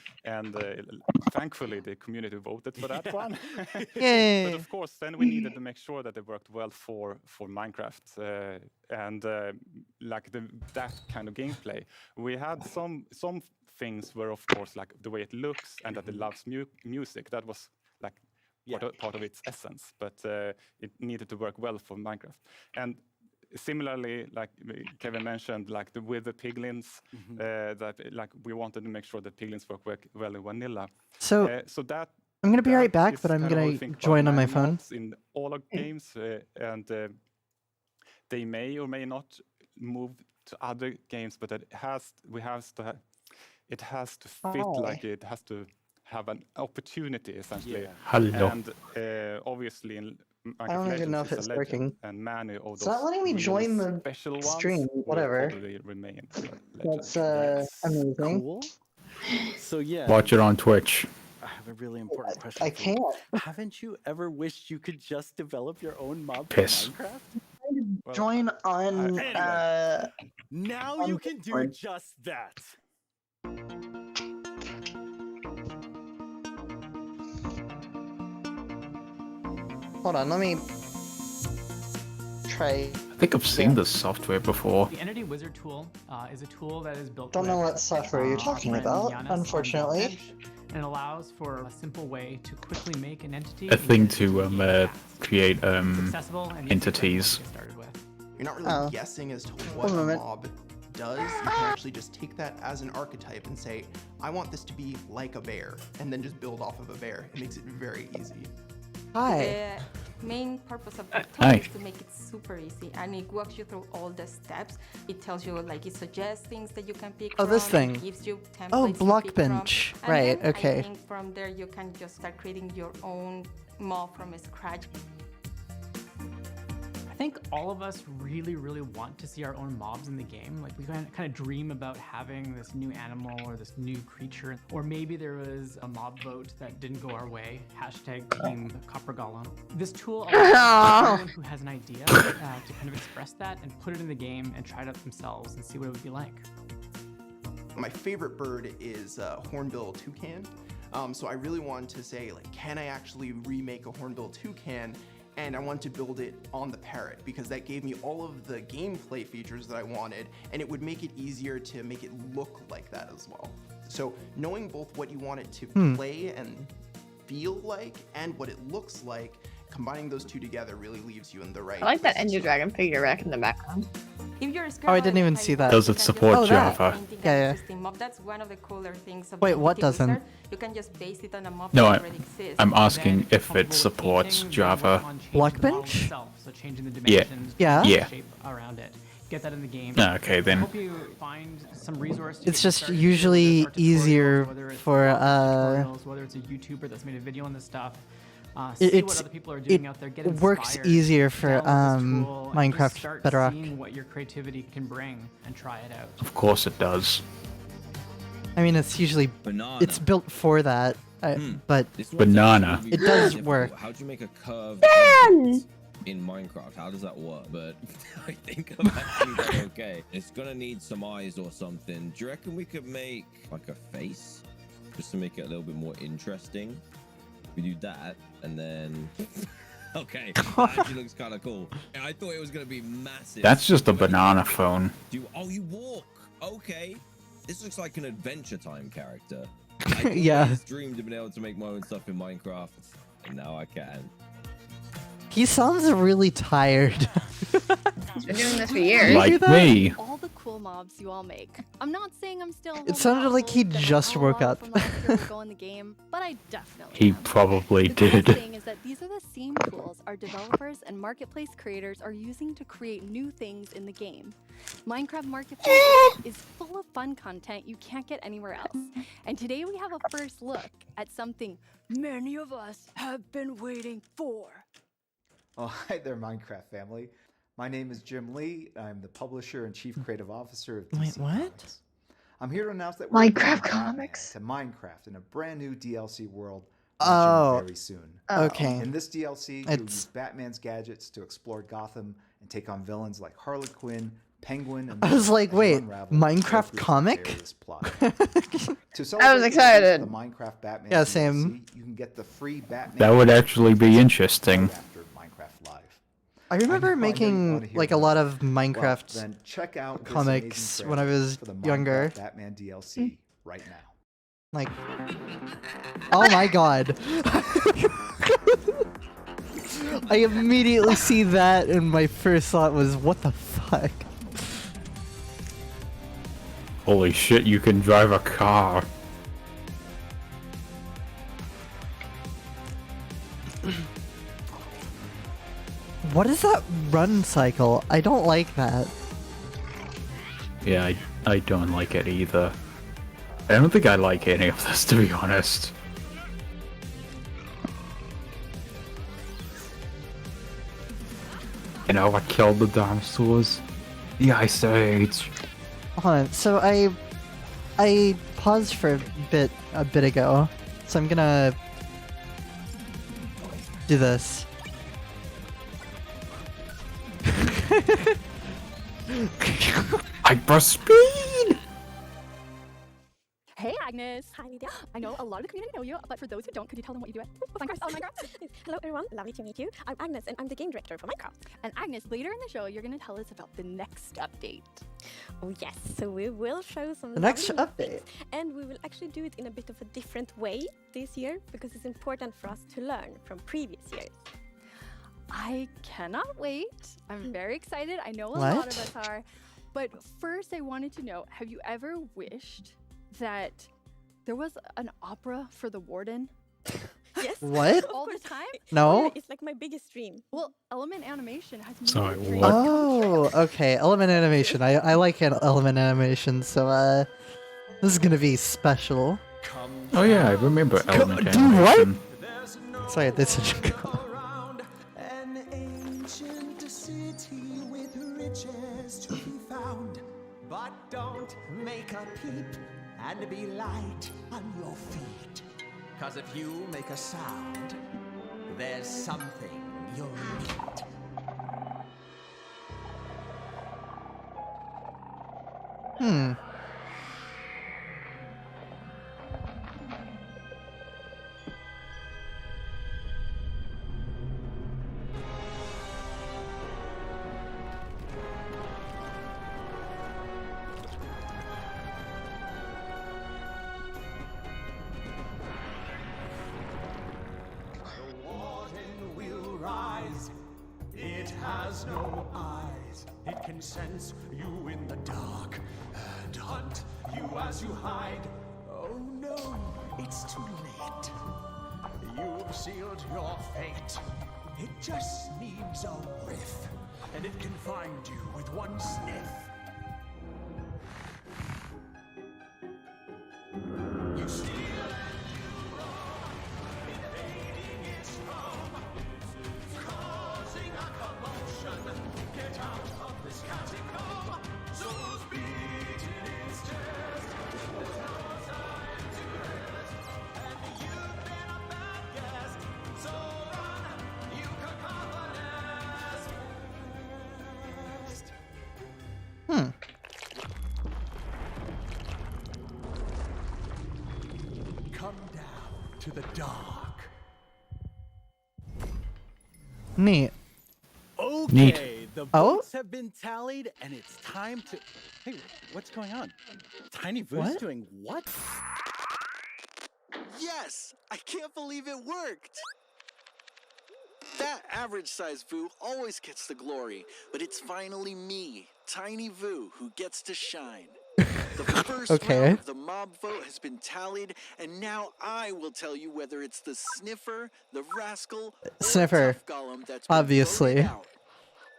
thankfully the community voted for that one. Yay. But of course, then we needed to make sure that they worked well for Minecraft and like that kind of gameplay. We had some things were of course like the way it looks and that it loves music. That was like part of its essence, but it needed to work well for Minecraft. And similarly, like Kevin mentioned, like with the piglins, that like we wanted to make sure that piglins work well in vanilla. So that I'm gonna be that right back, is but I'm kind of how we gonna think about join on my man phone. mobs in all our games, and they may or may not move to other games, but it has to fit, like it has to have an opportunity essentially. Hello. And obviously in I don't even know if Legends is it's a legend, working. and many of It's those not letting me really join the special stream, ones will whatever. probably remain legends. That's amazing. Cool. So yeah. Watch it on Twitch. I have a really important question. I for you. can't. Haven't you ever wished you could just develop your own mob Piss. for Minecraft? Join on Anyway, now on you can do Discord. just that. Hold on, let me try. I think I've seen this software before. The Entity Wizard tool is a tool that is built Don't know with, what software you're talking friend about, Giannis on unfortunately. Buildbench, and it allows for a simple way to quickly make an entity. A thing and to create accessible and easy for entities. everyone to get started with. You're not really guessing as to what a mob does. You can actually just take that as an archetype and say, I want this to be like a bear, and then just build off of a bear. It makes it very easy. Hi. The main purpose of the tool Hi. is to make it super easy, and it walks you through all the steps. It tells you, like, it suggests things that you can pick Oh, from. this thing. It gives you templates Oh, to pick Blockbench. from. And Right, then okay. I think from there you can just start creating your own mob from scratch. I think all of us really, really want to see our own mobs in the game. Like, we kind of dream about having this new animal or this new creature. Or maybe there was a mob vote that didn't go our way. Hashtag Team Copper Golem. This tool allows anyone who has an idea to kind of express that and put it in the game and try it out themselves and see what it would be like. My favorite bird is hornbill toucan. So I really wanted to say, like, can I actually remake a hornbill toucan? And I wanted to build it on the parrot because that gave me all of the gameplay features that I wanted, and it would make it easier to make it look like that as well. So knowing both what you want it to play and feel like and what it looks like, combining those two together really leaves you in the right I like that place. Ender Dragon figure rack in the background. If you're Oh, I didn't even see that. Does it support Oh, that. Java? Yeah, Mob. That's one of the cooler things of Wait, the what Entity doesn't? Wizard. You can just base it on a mob No, that already exists. I'm asking if it supports Java. Blockbench? So changing the Yeah. dimensions, Yeah. the Yeah. shape around it. Get that in the game. Okay, then. I hope you find some resource to It's get you just started. usually Whether it's easier tutorials, for whether it's a YouTuber that's made a video on this stuff. See what other people are doing out there. Get it works inspired, easier for download this tool, and just Minecraft start Bedrock. seeing what your creativity can bring and try it out. Of course it does. I mean, it's usually it's built for that, but Banana. it does work. How do you make a curve Ben! in Minecraft? How does that work? But I think I'm actually done okay. It's gonna need some eyes or something. Do you reckon we could make like a face just to make it a little bit more interesting? We do that and then okay, that actually looks kind of cool. I thought it was gonna be massive. That's just a banana phone. Oh, you walk. Okay, this looks like an Adventure Time character. Yeah. I always dreamed of being able to make my own stuff in Minecraft, and now I can. He sounds really tired. He's been doing this for years. Like me. All the cool mobs you all make. I'm not saying I'm still. It sounded like he just woke up. Go in the game, but I definitely. He probably The cool did. thing is that these are the same tools our developers and marketplace creators are using to create new things in the game. Minecraft Marketplace is full of fun content you can't get anywhere else. And today we have a first look at something many of us have been waiting for. Oh, hi there, Minecraft family. My name is Jim Lee. I'm the publisher and chief creative officer of DC Wait, what? Comics. I'm here to announce that we're Minecraft bringing Batman Comics? to Minecraft in a brand new DLC world Oh, launching very soon. okay. In this DLC, you'll It's- use Batman's gadgets to explore Gotham and take on villains like Harley Quinn, Penguin and I was like, as you wait, unravel Minecraft every comic? nefarious plot. To I was celebrate the release excited. of the Minecraft Batman Yeah, DLC, same. you can get the free Batman That would DLC actually be interesting. right after Minecraft Live. I remember know you making wanna hear like a more. lot of Well, Minecraft then check out this comics amazing when I trailer was for the younger. Minecraft Batman DLC right now. Like, oh my god. I immediately see that and my first thought was, what the fuck? Holy shit, you can drive a car. What is that run cycle? I don't like that. Yeah, I don't like it either. I don't think I like any of this, to be honest. You know, I killed the dinosaurs. The Ice Age. Hold on, so I paused for a bit ago, so I'm gonna do this. Hyper speed! Hey, Agnes. Hi, Lydia. I know a lot of the community know you, but for those who don't, could you tell them what you do at Minecraft? Oh, Minecraft. Hello, everyone. Lovely to meet you. I'm Agnes, and I'm the game director for Minecraft. And Agnes, later in the show, you're going to tell us about the next update. Oh, yes. So we will show some The next lovely update. things, and we will actually do it in a bit of a different way this year because it's important for us to learn from previous years. I cannot wait. I'm very excited. I know a What? lot of us are. But first, I wanted to know, have you ever wished that there was an opera for the warden? Yes. What? All the time? No? It's like my biggest dream. Well, Element Animation has Sorry, made what? Oh, okay. Element animation. I like element animation, so this is gonna be special. Oh yeah, I remember Element Do what? Animation. Sorry, this is. An ancient city with riches to be found. But don't make a peep and be light on your feet. 'Cause if you make a sound, there's something you'll meet. The warden will rise. It has no eyes. It can sense you in the dark and hunt you as you hide. Oh no, it's too late. You've sealed your fate. It just needs a whiff, and it can find you with one sniff. You steal and you rob, invading its home, causing a commotion. Get out of this catacomb. Souls beating its chest. There's no time to rest, and you've been a bad guest. So run, you cacophonous pest. Come down to the dark. Neat. Okay, Neat. the Oh? votes have been tallied, and it's time to. Hey, what's going on? Tiny Boo's What? doing what? Yes! I can't believe it worked! That average size Vu always gets the glory, but it's finally me, Tiny Vu, who gets to shine. The first Okay. round of the mob vote has been tallied, and now I will tell you whether it's the sniffer, the rascal, or Sniffer. tough golem that's been Obviously. voted out.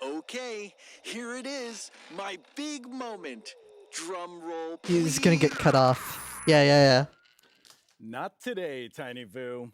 Okay, here it is, my big moment. Drum roll, He's gonna get cut off. Yeah. Not today, Tiny Vu.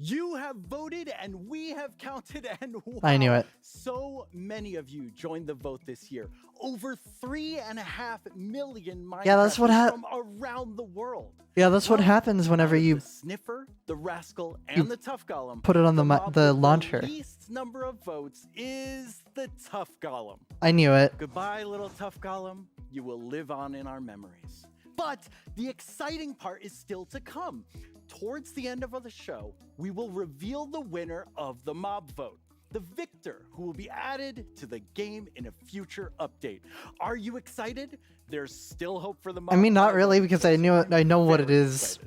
You have voted and we have counted, and wow, I knew it. so many of you joined the vote this year. Over 3.5 million Minecrafters Yeah, that's what from around the world. Yeah, that's what happens whenever you The Sniffer, the Rascal, You and the Tough Golem. put it on the mob launcher. with the least number of votes is the Tough Golem. I knew it. Goodbye, little Tough Golem. You will live on in our memories. But the exciting part is still to come. Towards the end of the show, we will reveal the winner of the mob vote, the victor who will be added to the game in a future update. Are you excited? There's still hope for the mob. I mean, not really, because I knew it. I know what it is.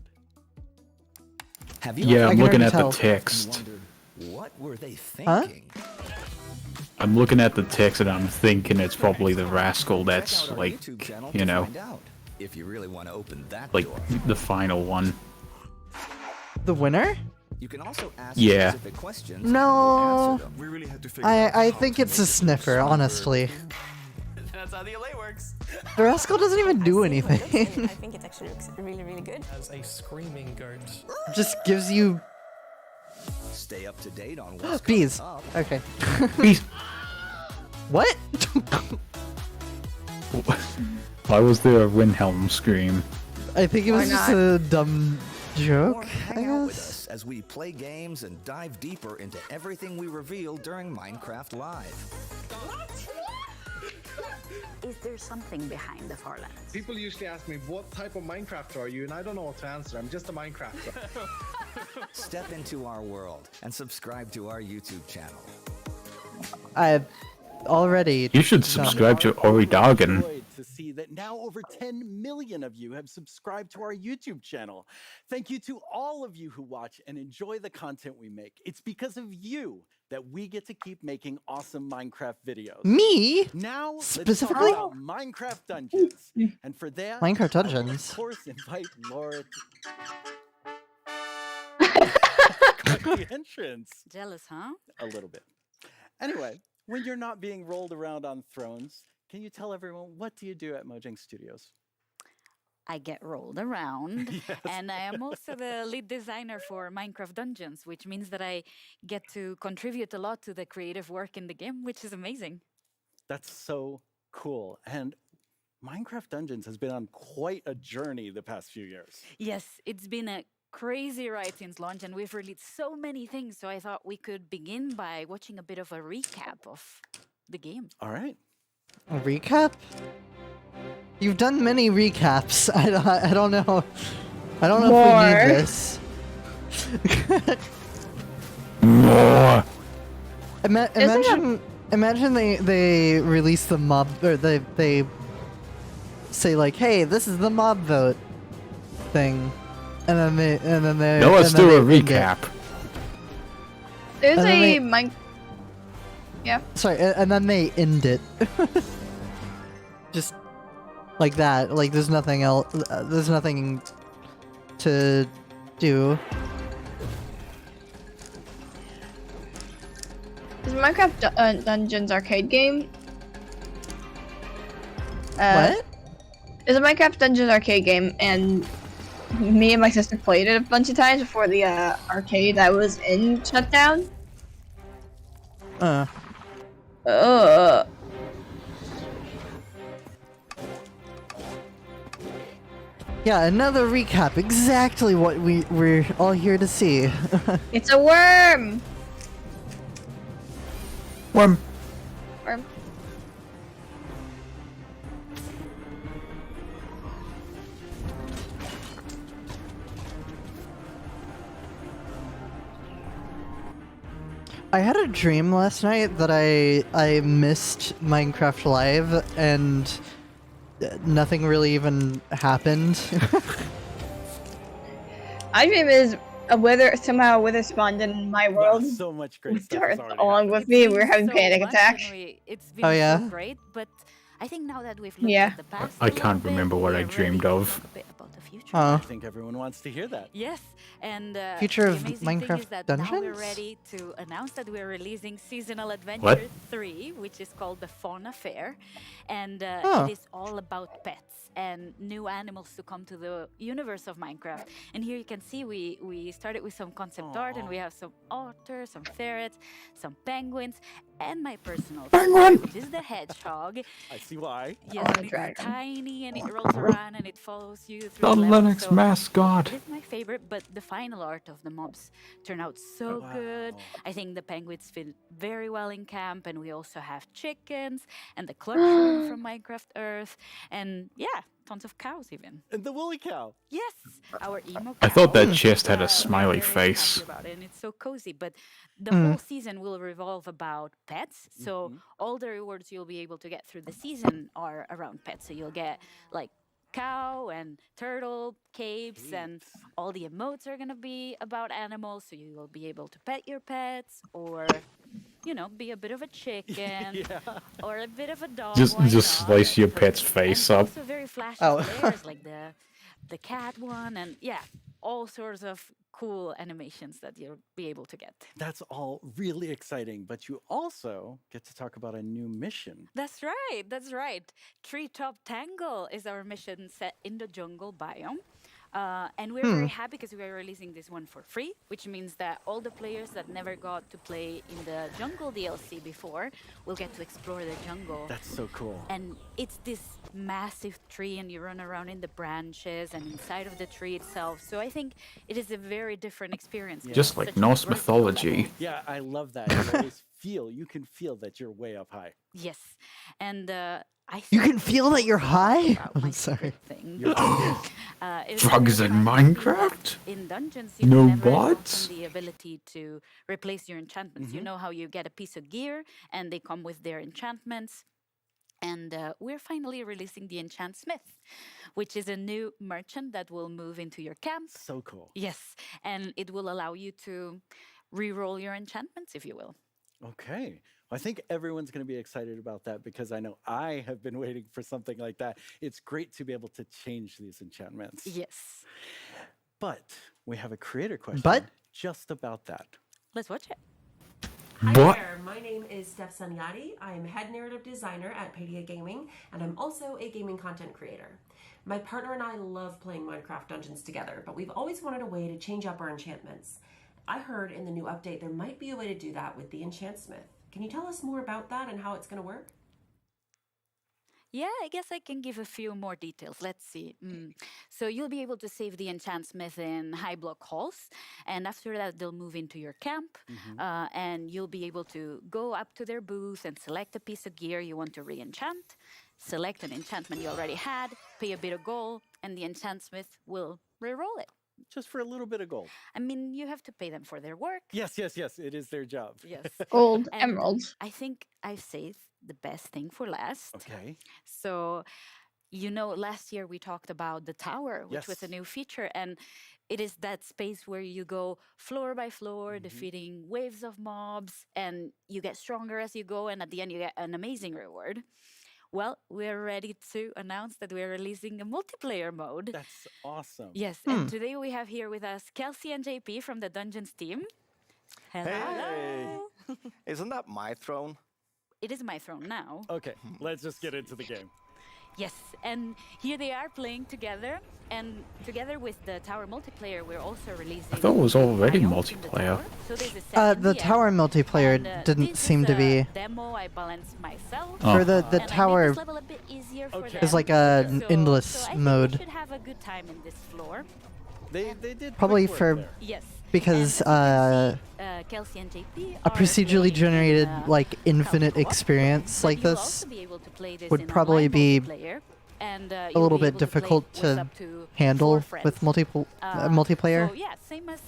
Have you Yeah, I I'm can looking already at tell. the text. What were they Huh? thinking? I'm looking at the text and I'm thinking it's probably the Rascal that's like, you know, If you really want to open that like door. the final one. The winner? You can also ask Yeah. specific questions. No. and we'll answer them. We really had to figure I think it's a sniffer, honestly. That's how the LA works. The Rascal doesn't even do I anything. think it actually looks really, really good. As a screaming goat. Just gives you Stay up to date on what's bees. coming up. Okay. Bees. What? Why was there a Windhelm scream? I think it was just a dumb joke, I Hang out with guess. us as we play games and dive deeper into everything we reveal during Minecraft Live. Is there something behind the Farlands? People usually ask me, what type of Minecrafter are you? And I don't know what to answer. I'm just a Minecrafter. Step into our world and subscribe to our YouTube channel. I already. You should subscribe to Orie Dargon. To see that now over 10 million of you have subscribed to our YouTube channel. Thank you to all of you who watch and enjoy the content we make. It's because of you that we get to keep making awesome Minecraft videos. Me? Now, Specifically? let's talk about Minecraft Dungeons. And for that, Minecraft I will, Dungeons. of course, invite Laura to the entrance. Jealous, huh? A little bit. Anyway, when you're not being rolled around on thrones, can you tell everyone what do you do at Mojang Studios? I get rolled around, Yes. and I am also the lead designer for Minecraft Dungeons, which means that I get to contribute a lot to the creative work in the game, which is amazing. That's so cool. And Minecraft Dungeons has been on quite a journey the past few years. Yes, it's been a crazy ride since launch, and we've released so many things, so I thought we could begin by watching a bit of a recap of the game. All right. A recap? You've done many recaps. I don't know. I don't know if we need this. More. Imagine they release the mob, or they say like, hey, this is the mob vote thing, and then they No, let's and then do a they end it. recap. There's And then a they- Yeah. Sorry, and then they end it. Just like that. Like there's nothing else. There's nothing to do. Is Minecraft Dungeons arcade game? What? There's a Minecraft Dungeons arcade game, and me and my sister played it a bunch of times before the arcade I was in shut down. Yeah, another recap. Exactly what we're all here to see. It's a worm! Worm. Worm. I had a dream last night that I missed Minecraft Live and nothing really even happened. My dream is a wither somehow a wither spawned in my world. So much great stuff. Along with me, we're having So panic much, attack. and it's been Oh, yeah? so great, but I think now that we've looked Yeah. at the past, I can't remember what I dreamed of. a bit about the future. I think everyone wants to hear that. Yes, and Future the of amazing thing Minecraft is that now we're Dungeons? ready to announce that we're releasing Seasonal Adventure What? 3, which is called the Fauna Fair, and Oh. it is all about pets and new animals to come to the universe of Minecraft. And here you can see we started with some concept art, and we have some otters, some ferrets, some penguins, and my personal favorite, which is the hedgehog. I see why. Yes, and it's tiny and it rolls around and it follows you through The the levels, Linux so mascot. it is my favorite, but the final art of the mobs turn out so good. I think the penguins fit very well in camp, and we also have chickens and the clutch room from Minecraft Earth, and yeah, tons of cows even. And the woolly cow. Yes, our emo. I thought that cow. chest had a We're smiley very face. happy about it, and it's so cozy. But the whole season will revolve about pets. So all the rewards you'll be able to get through the season are around pets. So you'll get like cow and turtle capes, and all the emotes are gonna be about animals. So you will be able to pet your pets, or be a bit of a chicken, or a bit of a dog. Just why not? slice your pet's face And up. also very flashy Oh. players like the cat one, and yeah, all sorts of cool animations that you'll be able to get. That's all really exciting, but you also get to talk about a new mission. That's right, that's right. Treetop Tangle is our mission set in the jungle biome. And we're very happy because we are releasing this one for free, which means that all the players that never got to play in the jungle DLC before will get to explore the jungle. That's so cool. And it's this massive tree, and you run around in the branches and inside of the tree itself. So I think it is a very different experience. Just like Norse mythology. Yeah, I love that. You can feel that you're way up high. Yes, and You can feel that you're high? I'm sorry. Drugs in Minecraft? In dungeons, you No can never bots? the ability to replace your enchantments. You know how you get a piece of gear and they come with their enchantments. And we're finally releasing the Enchant Smith, which is a new merchant that will move into your camp. So cool. Yes, and it will allow you to re-roll your enchantments, if you will. Okay. Well, I think everyone's going to be excited about that because I know I have been waiting for something like that. It's great to be able to change these enchantments. Yes. But we have a creator question just about that. Let's watch it. Hi What? there, my name is Steph Sanyati. I am head narrative designer at Padia Gaming, and I'm also a gaming content creator. My partner and I love playing Minecraft Dungeons together, but we've always wanted a way to change up our enchantments. I heard in the new update there might be a way to do that with the Enchant Smith. Can you tell us more about that and how it's going to work? Yeah, I guess I can give a few more details. Let's see. So you'll be able to save the Enchant Smith in high block halls, and after that they'll move into your camp, and you'll be able to go up to their booth and select a piece of gear you want to re-enchant, select an enchantment you already had, pay a bit of gold, and the Enchant Smith will re-roll it. Just for a little bit of gold. I mean, you have to pay them for their work. Yes. It is their job. Yes. Gold, And emeralds. I think I've saved the best thing for last. Okay. So, last year we talked about the tower, which was a new feature, and it is that space where you go floor by floor, defeating waves of mobs, and you get stronger as you go, and at the end you get an amazing reward. Well, we're ready to announce that we're releasing a multiplayer mode. That's awesome. Yes, and today we have here with us Kelsey and JP from the Dungeons team. Hello. Hey! Isn't that my throne? It is my throne now. Okay, let's just get into the game. Yes, and here they are playing together, and together with the tower multiplayer, we're also releasing. I thought it was already multiplayer. So there's a second The DM, tower multiplayer and, didn't this seem is to a be. demo I balanced myself. For the and I made tower this level a bit easier for them. is like an endless so I think mode. we should have a good time in this floor. They did Probably quick work for there. Yes. because Kelsey and JP a are procedurally playing generated in, like infinite experience but like you'll this also be able to play this would in probably online be multiplayer, and, a you'll little be bit able to play difficult with to up to handle 4 friends. with multiplayer. So yeah, same as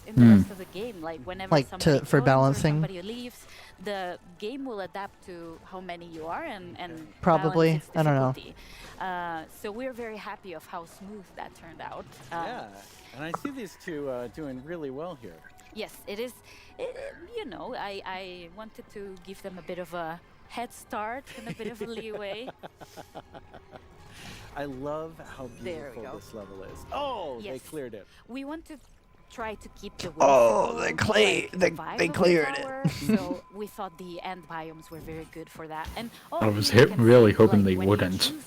in the rest of the game. Like whenever Like somebody for joins or balancing? somebody leaves, the game will adapt to how many you are and Probably. balance its I don't know. difficulty. So we're very happy of how smooth that turned out. Yeah, and I see these two doing really well here. Yes, it is. I wanted to give them a bit of a head start and a bit of a leeway. I love how There we beautiful go. this level is. Oh, they Yes. cleared it. We want to try to keep the Oh, winds they cold, clay- like, they- vibe they of the cleared it. tower, so we thought the end biomes were very good for that. And I was you can really see, hoping like, they when you wouldn't. choose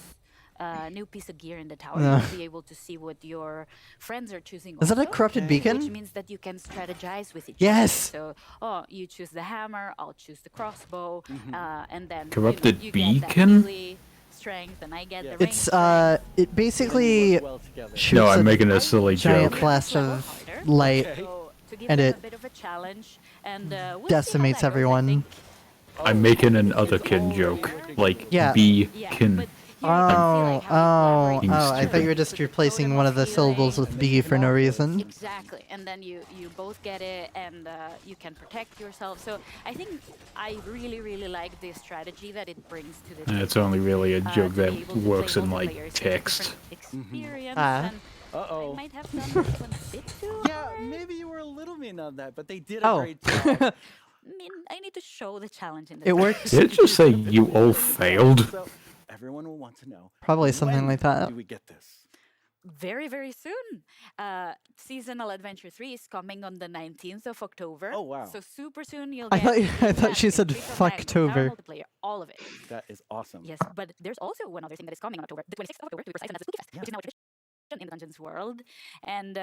a new piece of gear in the tower, Yeah. you'll be able to see what your friends are choosing. Is that a also, corrupted beacon? Which means that you can strategize with each Yes! other. So, you choose the hammer, I'll choose the crossbow, and then Corrupted you get that beacon? melee strength, and I get the range It's it basically shoots No, I'm a making a silly giant joke. blast of light, to give and them it a bit of a challenge, and we'll decimates everyone. I'm making an otherkin joke, like Yeah. beacon. Oh, Being I thought you were just replacing one of the syllables with B for no reason. Exactly, and then you both get it, and you can protect yourself. So I think I really like the strategy that it brings to the And it's only really a joke to be that able to works play in multiplayer. like It's a text. different experience, Ah. and Uh-oh. I might have done this one a bit too Yeah, maybe you were a little mean on that, but they did a Oh. great job. I mean, I need to show the challenge in the It game. works. Did it just say you all failed? So everyone will want to know. Probably something when like that. Do we get this? Very soon. Seasonal Adventure 3 is coming on the 19th of October. Oh, wow. So super soon you'll I get thought she said fucktober. multiplayer, all of it. That is awesome. Yes, but there's also one other thing that is coming on October, the 26th of October, to be precise, and that's the Spooky Fest, which is now a tradition in the Dungeons world. And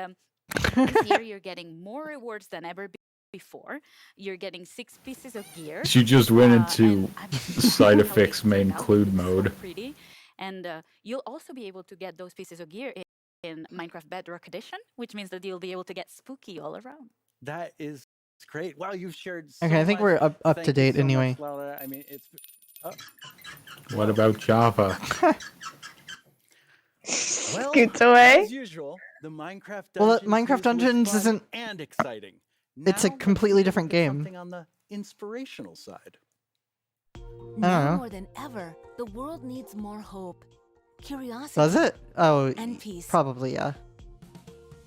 this year you're getting more rewards than ever before. You're getting 6 pieces of gear. She just went into and I'm side how effects they may turned out. include It's so mode. pretty. And you'll also be able to get those pieces of gear in Minecraft Bedrock Edition, which means that you'll be able to get spooky all around. That is great. Wow, you've shared so Okay, I think much. we're up Thank to you date so much, anyway. Laura. I mean, it's... Oh. What about Java? Well, Scoots away. as usual, the Minecraft Well, Dungeons Minecraft was Dungeons fun isn't- and exciting. It's a Now, let's completely look different at game. Something on the inspirational side. Now know. more than ever, the world needs more hope, curiosity, Does it? Oh, and peace. probably, yeah.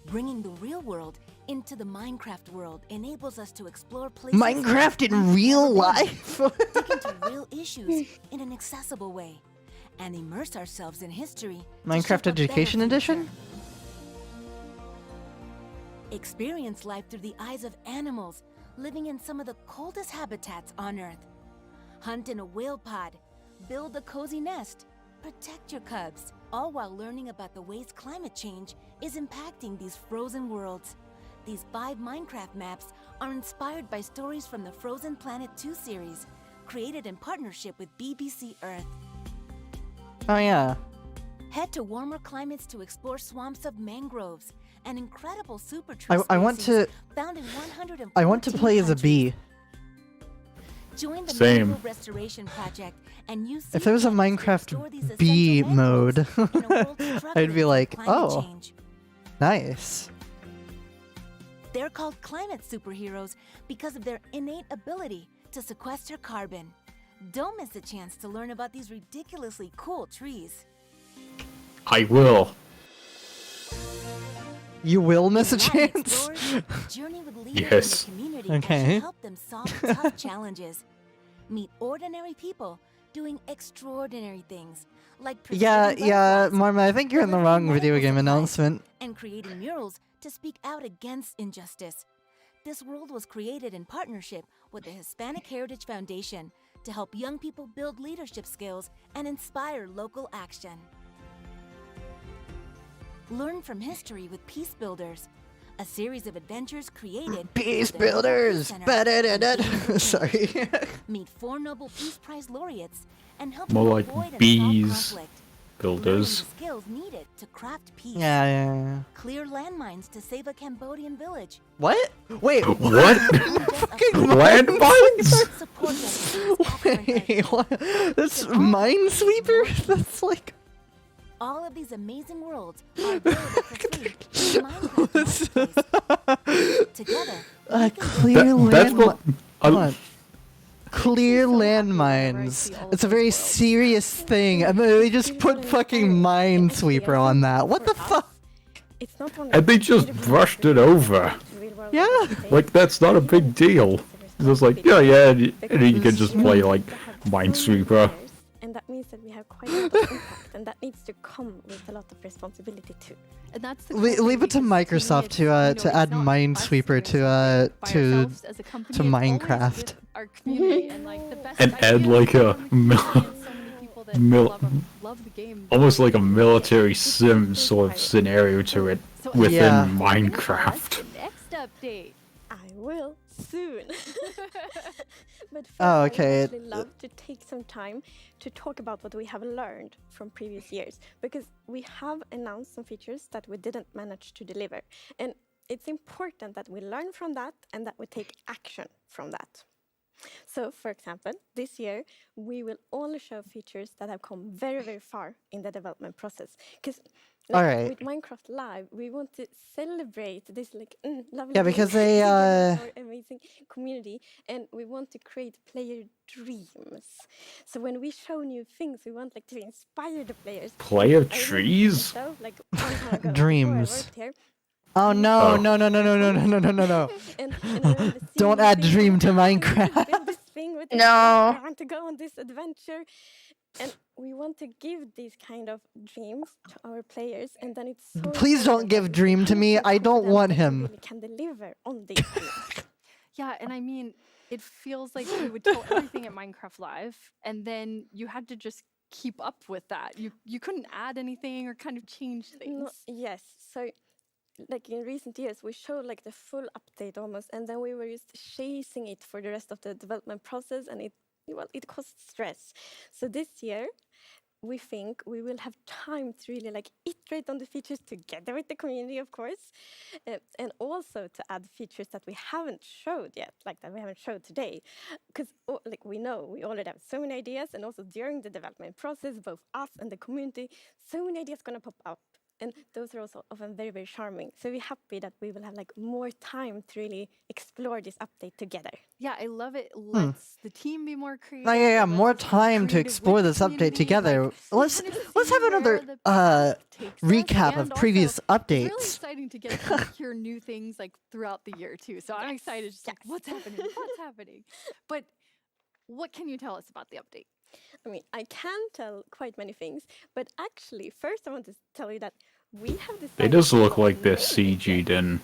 Bringing the real world into the Minecraft world enables us to explore places Minecraft in real life? dig into real issues in an accessible way, and immerse ourselves in history. to Minecraft shape a better Education future. Edition? Experience life through the eyes of animals living in some of the coldest habitats on Earth. Hunt in a whale pod, build a cozy nest, protect your cubs, all while learning about the ways climate change is impacting these frozen worlds. These 5 Minecraft maps are inspired by stories from the Frozen Planet 2 series, created in partnership with BBC Earth. Oh, yeah. Head to warmer climates to explore swamps of mangroves and incredible super tree I want species to... found in 114 I want to play as a bee. Join the Same. Mangrove Restoration Project and use If there was a Minecraft bee mode, I'd be like, oh, change. nice. They're called climate superheroes because of their innate ability to sequester carbon. Don't miss the chance to learn about these ridiculously cool trees. I will. You will miss a Young chance? explorers journey with leaders Yes. in the community Okay. as you help them solve tough challenges. Meet ordinary people doing extraordinary things, like Yeah, preserving yeah, butterflies, Marma, I think you're in the delivering wrong video medical game supplies, announcement. and creating murals to speak out against injustice. This world was created in partnership with the Hispanic Heritage Foundation to help young people build leadership skills and inspire local action. Learn from history with Peace Builders, a series of adventures created Peace with the Nobel Peace Builders! Center Ba-da-da-da. and Games for Sorry. Change. Meet 4 Nobel Peace Prize laureates and help More them like avoid and solve bees conflict. builders. Learn the skills needed to craft peace. Yeah, yeah, yeah. Clear landmines to save a Cambodian village. What? Wait, What? Fucking Landmines? Support them. Wait, what? That's Minesweeper? That's like... All of these amazing worlds are available for free in Minecraft Marketplace. Together, clear That's what... Hold on. Clear landmines. It's a very serious thing, and then they just put fucking Minesweeper on that. What the fuck? It's not only And they just brushed it over. Yeah. Like, that's not a big deal. It's just like, yeah, and you can just play, like, Minesweeper. years, and that means that we have quite a lot of impact, and that needs to come with a lot of responsibility too. And that's the Leave it to Microsoft to add Minesweeper to Minecraft. our community and like the best And add ideas like a from the community and so many people that love the game. almost like a military sim sort of scenario to it within Yeah. Minecraft. Next update. I will soon. But first, Oh, I okay. would actually love to take some time to talk about what we have learned from previous years, because we have announced some features that we didn't manage to deliver. And it's important that we learn from that and that we take action from that. So, for example, this year we will only show features that have come very, very far in the development process. Because Alright. with Minecraft Live, we want to celebrate this lovely Yeah, because game they, together with our amazing community, and we want to create player dreams. So when we show new things, we want to inspire the players. Player I remember trees? myself, one time ago, before I Dreams. worked here, Oh no, Oh. no, no, no, no, no, no, no, no, no, no. and I remember Don't seeing add things Dream to like, Minecraft. build this thing with this No. block, I want to go on this adventure. And we want to give these kind of dreams to our players, and then it's so Please don't important give that we Dream to feel me. so I don't confident want that we him. really can deliver on these dreams. Yeah, and I mean, it feels like we would tell everything at Minecraft Live, and then you had to just keep up with that. You couldn't add anything or kind of change things. Yes, so in recent years, we showed the full update almost, and then we were just chasing it for the rest of the development process, and it caused stress. So this year, we think we will have time to really iterate on the features together with the community, of course, and also to add features that we haven't showed yet, that we haven't showed today, because we know we already have so many ideas, and also during the development process, both us and the community, so many ideas gonna pop up. And those are also often very, very charming. So we're happy that we will have more time to really explore this update together. Yeah, I love it. Lets the team be more creative. Oh, yeah, it more lets us be time to creative explore with the this update community, together. Let's kind of let's see have another where the path takes us, recap and of previous also, It's really updates. exciting to get to hear new things throughout the year too. So I'm excited. Just what's happening? What's happening? But what can you tell us about the update? I mean, I can tell quite many things, but actually, first I want to tell you that we have decided. They just to look not like they're name it CG'd yet. in.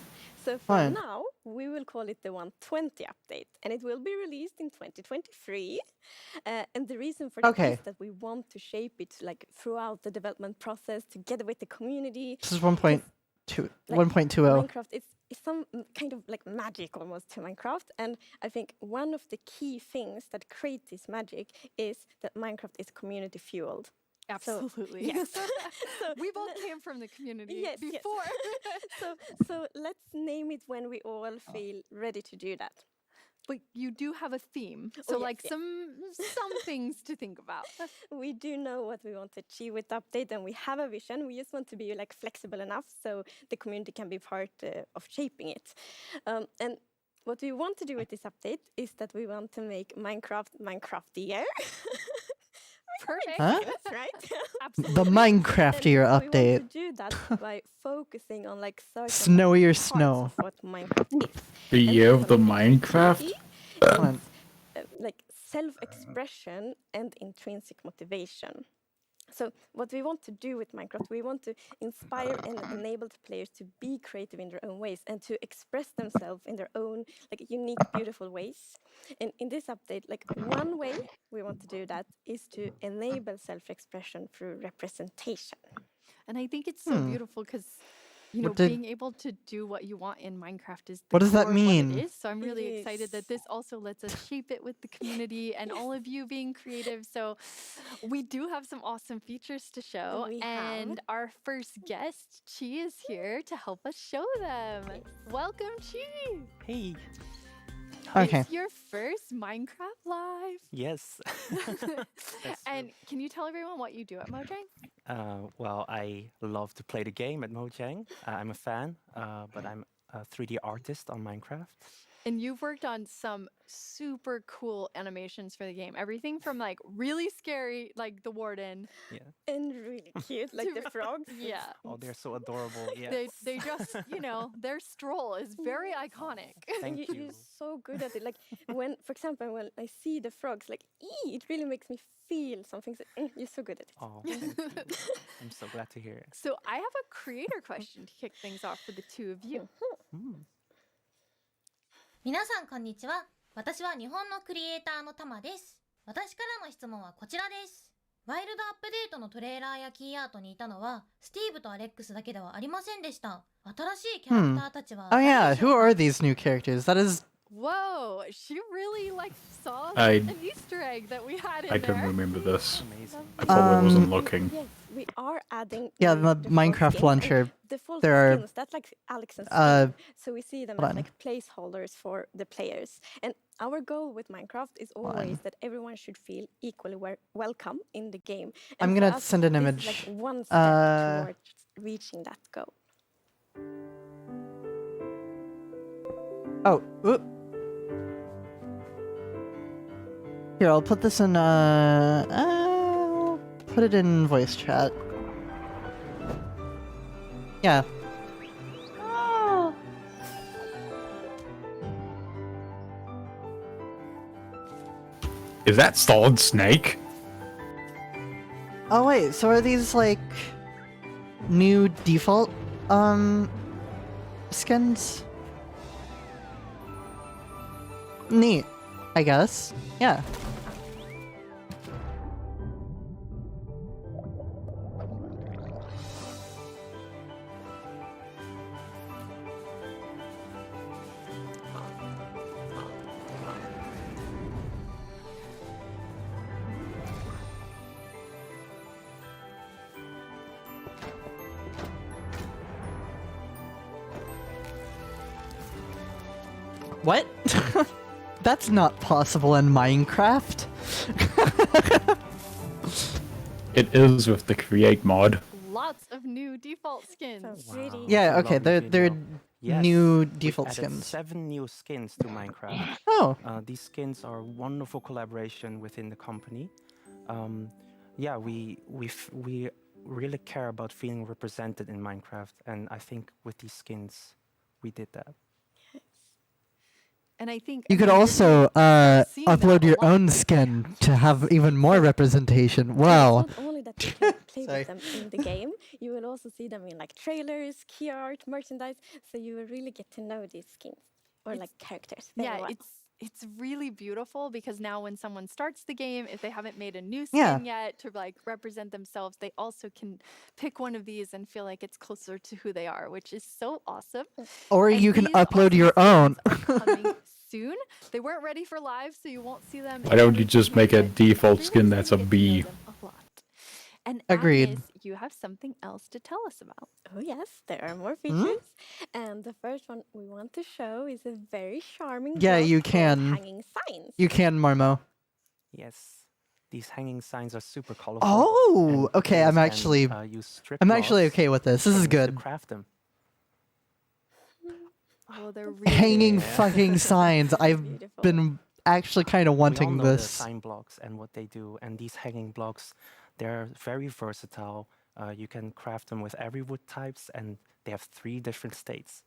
So for Fine. now, we will call it the 120 update, and it will be released in 2023. And the reason for that Okay. is that we want to shape it throughout the development process together with the community. This is 1.2 Like 1.20. Minecraft is some kind of magic almost to Minecraft, and I think one of the key things that create this magic is that Minecraft is community fueled. Absolutely. So, yes. We both came from the community Yes, yes. before. so let's name it when we all feel ready to do that. But you do have a theme, Oh, so yes, yes. some things to think about. We do know what we want to achieve with the update, and we have a vision. We just want to be flexible enough so the community can be part of shaping it. And what we want to do with this update is that we want to make Minecraftier. Perfect. Huh? That's right. The Minecraftier And we want update. to do that by focusing on certain Snowier parts snow. of what Minecraft is. The year of the Minecraft? Self-expression and intrinsic motivation. So what we want to do with Minecraft, we want to inspire and enable the players to be creative in their own ways and to express themselves in their own unique, beautiful ways. And in this update, one way we want to do that is to enable self-expression through representation. And I think it's so beautiful because What did- being able to do what you want in Minecraft is the What does that core of what mean? it is. So I'm really excited that this also lets us shape it with the community and all of you being creative. So we do have some awesome features to show. We have. And our first guest, Chi, is here to help us show them. Welcome, Chi. Hey. Okay. It's your first Minecraft Live. Yes. And can you tell everyone what you do at Mojang? Well, I love to play the game at Mojang. I'm a fan, but I'm a 3D artist on Minecraft. And you've worked on some super cool animations for the game. Everything from like really scary, like the warden. Yeah. And really cute, like the frogs. Yeah. Oh, they're so adorable. Yeah. They just, their stroll is very iconic. Thank you. You're so good at it. Like when, for example, when I see the frogs, like, it really makes me feel something. So, you're so good at it. Oh, thank you. I'm so glad to hear it. So I have a creator question to kick things off for the two of you. 皆さんこんにちは。私は日本のクリエイターのタマです。私からの質問はこちらです。ワイルドアップデートのトレーラーやキーアートにいたのはスティーブとアレックスだけではありませんでした。新しいキャラクターたちは Oh yeah, who are these new characters? That is... Whoa, she really saw I- an Easter egg that we had in I there. can remember this. I probably wasn't looking. Yes, we are adding. Yeah, new the default Minecraft skins, launcher, and default there are, skins, that's like Alex and uh, Skye. So we see them hold as on. like placeholders for the players. And our goal with Minecraft is always that everyone should feel equally welcome in the game. I'm And for gonna us, send an this image. is like one step towards reaching that goal. Oh, oop. Here, I'll put this in, I'll put it in voice chat. Yeah. Is that Solid Snake? Oh wait, so are these like new default skins? Neat, I guess. Yeah. What? That's not possible in Minecraft. It is with the create mod. Lots of new default skins. Yeah, okay, they're Yes, new we've default added skins. 7 new skins to Minecraft. Oh. These skins are wonderful collaboration within the company. Yeah, we really care about feeling represented in Minecraft, and I think with these skins, we did that. And I think You could also upload your own skin to have even more representation. Wow. It's not only that you can play with them in the game, you will also see them in like trailers, key art, merchandise, so you will really get to know these skins or like characters very well. It's really beautiful because now when someone starts the game, if they haven't made a new Yeah. skin yet to like represent themselves, they also can pick one of these and feel like it's closer to who they are, which is so awesome. Or And you can these upload your own. coming soon. They weren't ready for live, so you won't see them. Why don't you just make a default skin that's a bee? And Agreed. Agnes, you have something else to tell us about. Oh yes, there are more features. And the first one we want to show is a very charming Yeah, block you called can. hanging signs. You can, Marmo. Yes, these hanging signs are super colorful. Oh, and okay. players I'm can, actually, use strip I'm actually logs okay with this. This is and use to good. craft them. Oh, they're really Hanging Yeah. fucking signs. I've been actually kind of We all wanting know the this. sign blocks and what they do, and these hanging blocks, they're very versatile. You can craft them with every wood types, and they have 3 different states.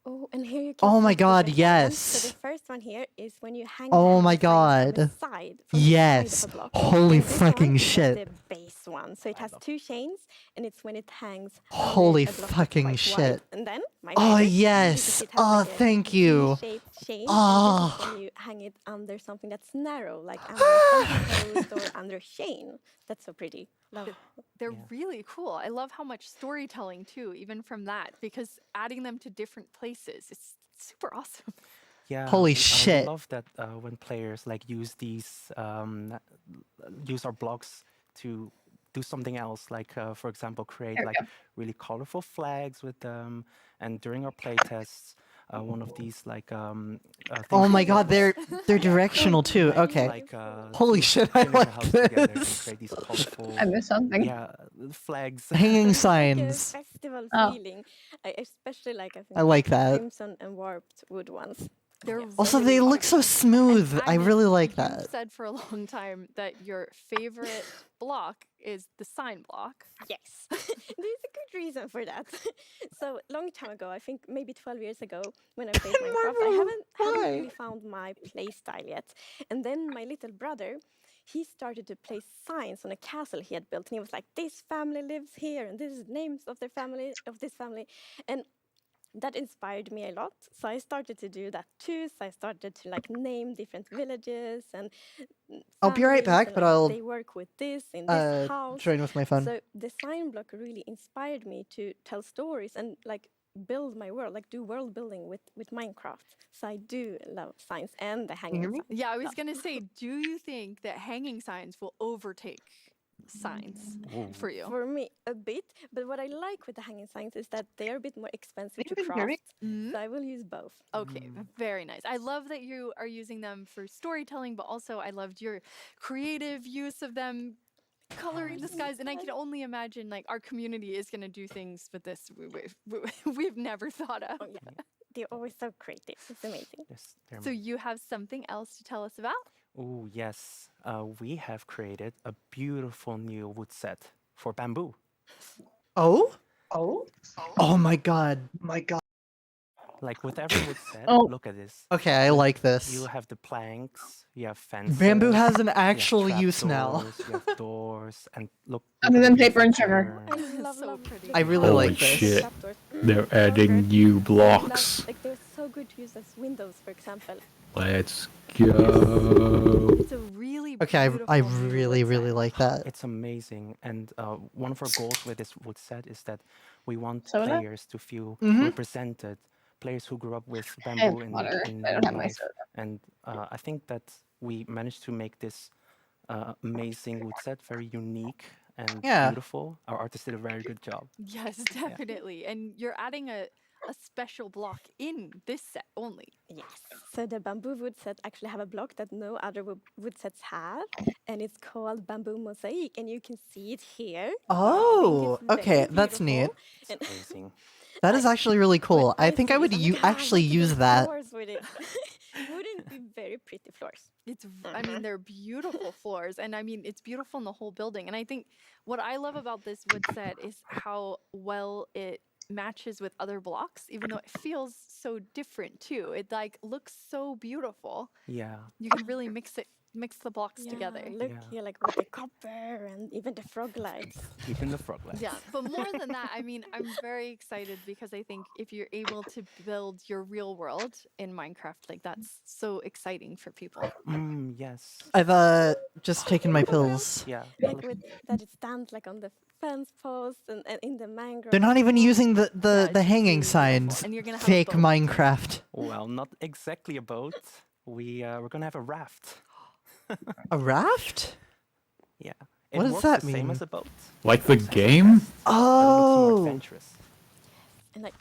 Oh, and here you can Oh see my the god, different ones. So yes. the first one here is when you hang Oh the my hanging signs god. from the side, from the side Yes. of a block. Holy And this fucking one is shit. the base one. So it has 2 chains, and it's when it hangs Holy under a block that's fucking quite shit. wide. And then my Oh favorite, yes. because it has Oh, like a thank you. V-shaped chain, and this is Oh. when you hang it under something that's narrow, like under a fence post or under a chain. That's so pretty. Love it. They're really cool. I love how much storytelling too, even from that, because adding them to different places, it's super awesome. Yeah. Holy I shit. love that when players like use these, use our blocks to do something else, like for example, create There we like go. really colorful flags with them. And during our playtests, one of these like Oh things my you god, use they're directional too. Okay. like Holy to shit, I finish a like house together and this. create these colorful I missed something. yeah flags. Hanging It's like a signs. festival Oh. feeling. I especially like I think I like the that. crimson and warped wood ones. They're Also, really they look so pretty. smooth. And I Agnes, really like you've that. said for a long time that your favorite block is the sign block. Yes, there's a good reason for that. So long time ago, I think maybe 12 years ago, when I played Minecraft, I hadn't really found my play style yet. And then my little brother, he started to place signs on a castle he had built, and he was like, "This family lives here, and this is names of their family of this family," and that inspired me a lot. So I started to do that too. So I started to like name different villages and I'll be right families back, and, but like, I'll they work with this in this house. join with my phone. So the sign block really inspired me to tell stories and like build my world, like do world building with Minecraft. So I do love signs and the hanging signs. Yeah, I was gonna say, do you think that hanging signs will overtake signs for you? For me, a bit. But what I like with the hanging signs is that they are a bit more expensive to Can you hear me? craft. So I will use both. Okay, very nice. I love that you are using them for storytelling, but also I loved your creative use of them coloring the skies. And I can only imagine like our community is going to do things with this we've never thought of. Oh, yeah. They're always so creative. It's amazing. Yes, So you have something else to tell us about? Oh yes, we have created a beautiful new wood set for bamboo. Oh? Oh? Oh my god. My god. Like with every wood set, Oh. look at this. Okay, I like this. You have the planks, you have fences. Bamboo has an you have actual use now. trapdoors, you have doors, and look. Other look at than the paper and beautiful sugar. pattern. Love, love pretty. I really Holy like this. shit. They're adding new blocks. Like they're so good to use as windows, for example. Let's go. It's a really Okay, I beautiful new really, wood really set. like that. It's amazing, and one of our goals with this wood set is that we want Soda? players to feel Mhm. represented. Players who grew up with I have bamboo in water. in I don't real have my life, soda. and I think that we managed to make this amazing wood set very unique and Yeah. beautiful. Our artist did a very good job. Yes, definitely. And you're adding a special block in this set only. Yes. So the bamboo wood set actually have a block that no other wood sets have, and it's called bamboo mosaic, and you can see it here. Oh, it's very okay, that's neat. beautiful. And Amazing. That is actually really cool. I think I would I'm like, actually look at use those that. floors with it. Wouldn't be very pretty floors. It's I mean they're beautiful floors, and I mean it's beautiful in the whole building. And I think what I love about this wood set is how well it matches with other blocks, even though it feels so different too. It like looks so beautiful. Yeah. You can really mix the blocks together. Look here, like with the copper and even the frog lights. Even the frog legs. Yeah, but more than that, I mean, I'm very excited because I think if you're able to build your real world in Minecraft, like that's so exciting for people. Yes. I've just taken my pills. Yeah. Like with that it stands like on the fence post and in the mangrove. They're not even using the hanging signs. And you're gonna have a Fake boat. Minecraft. Well, not exactly a boat. We're gonna have a raft. A raft? Yeah. What does works that the same mean? as a boat. Like the game? Oh. Adventurous. And like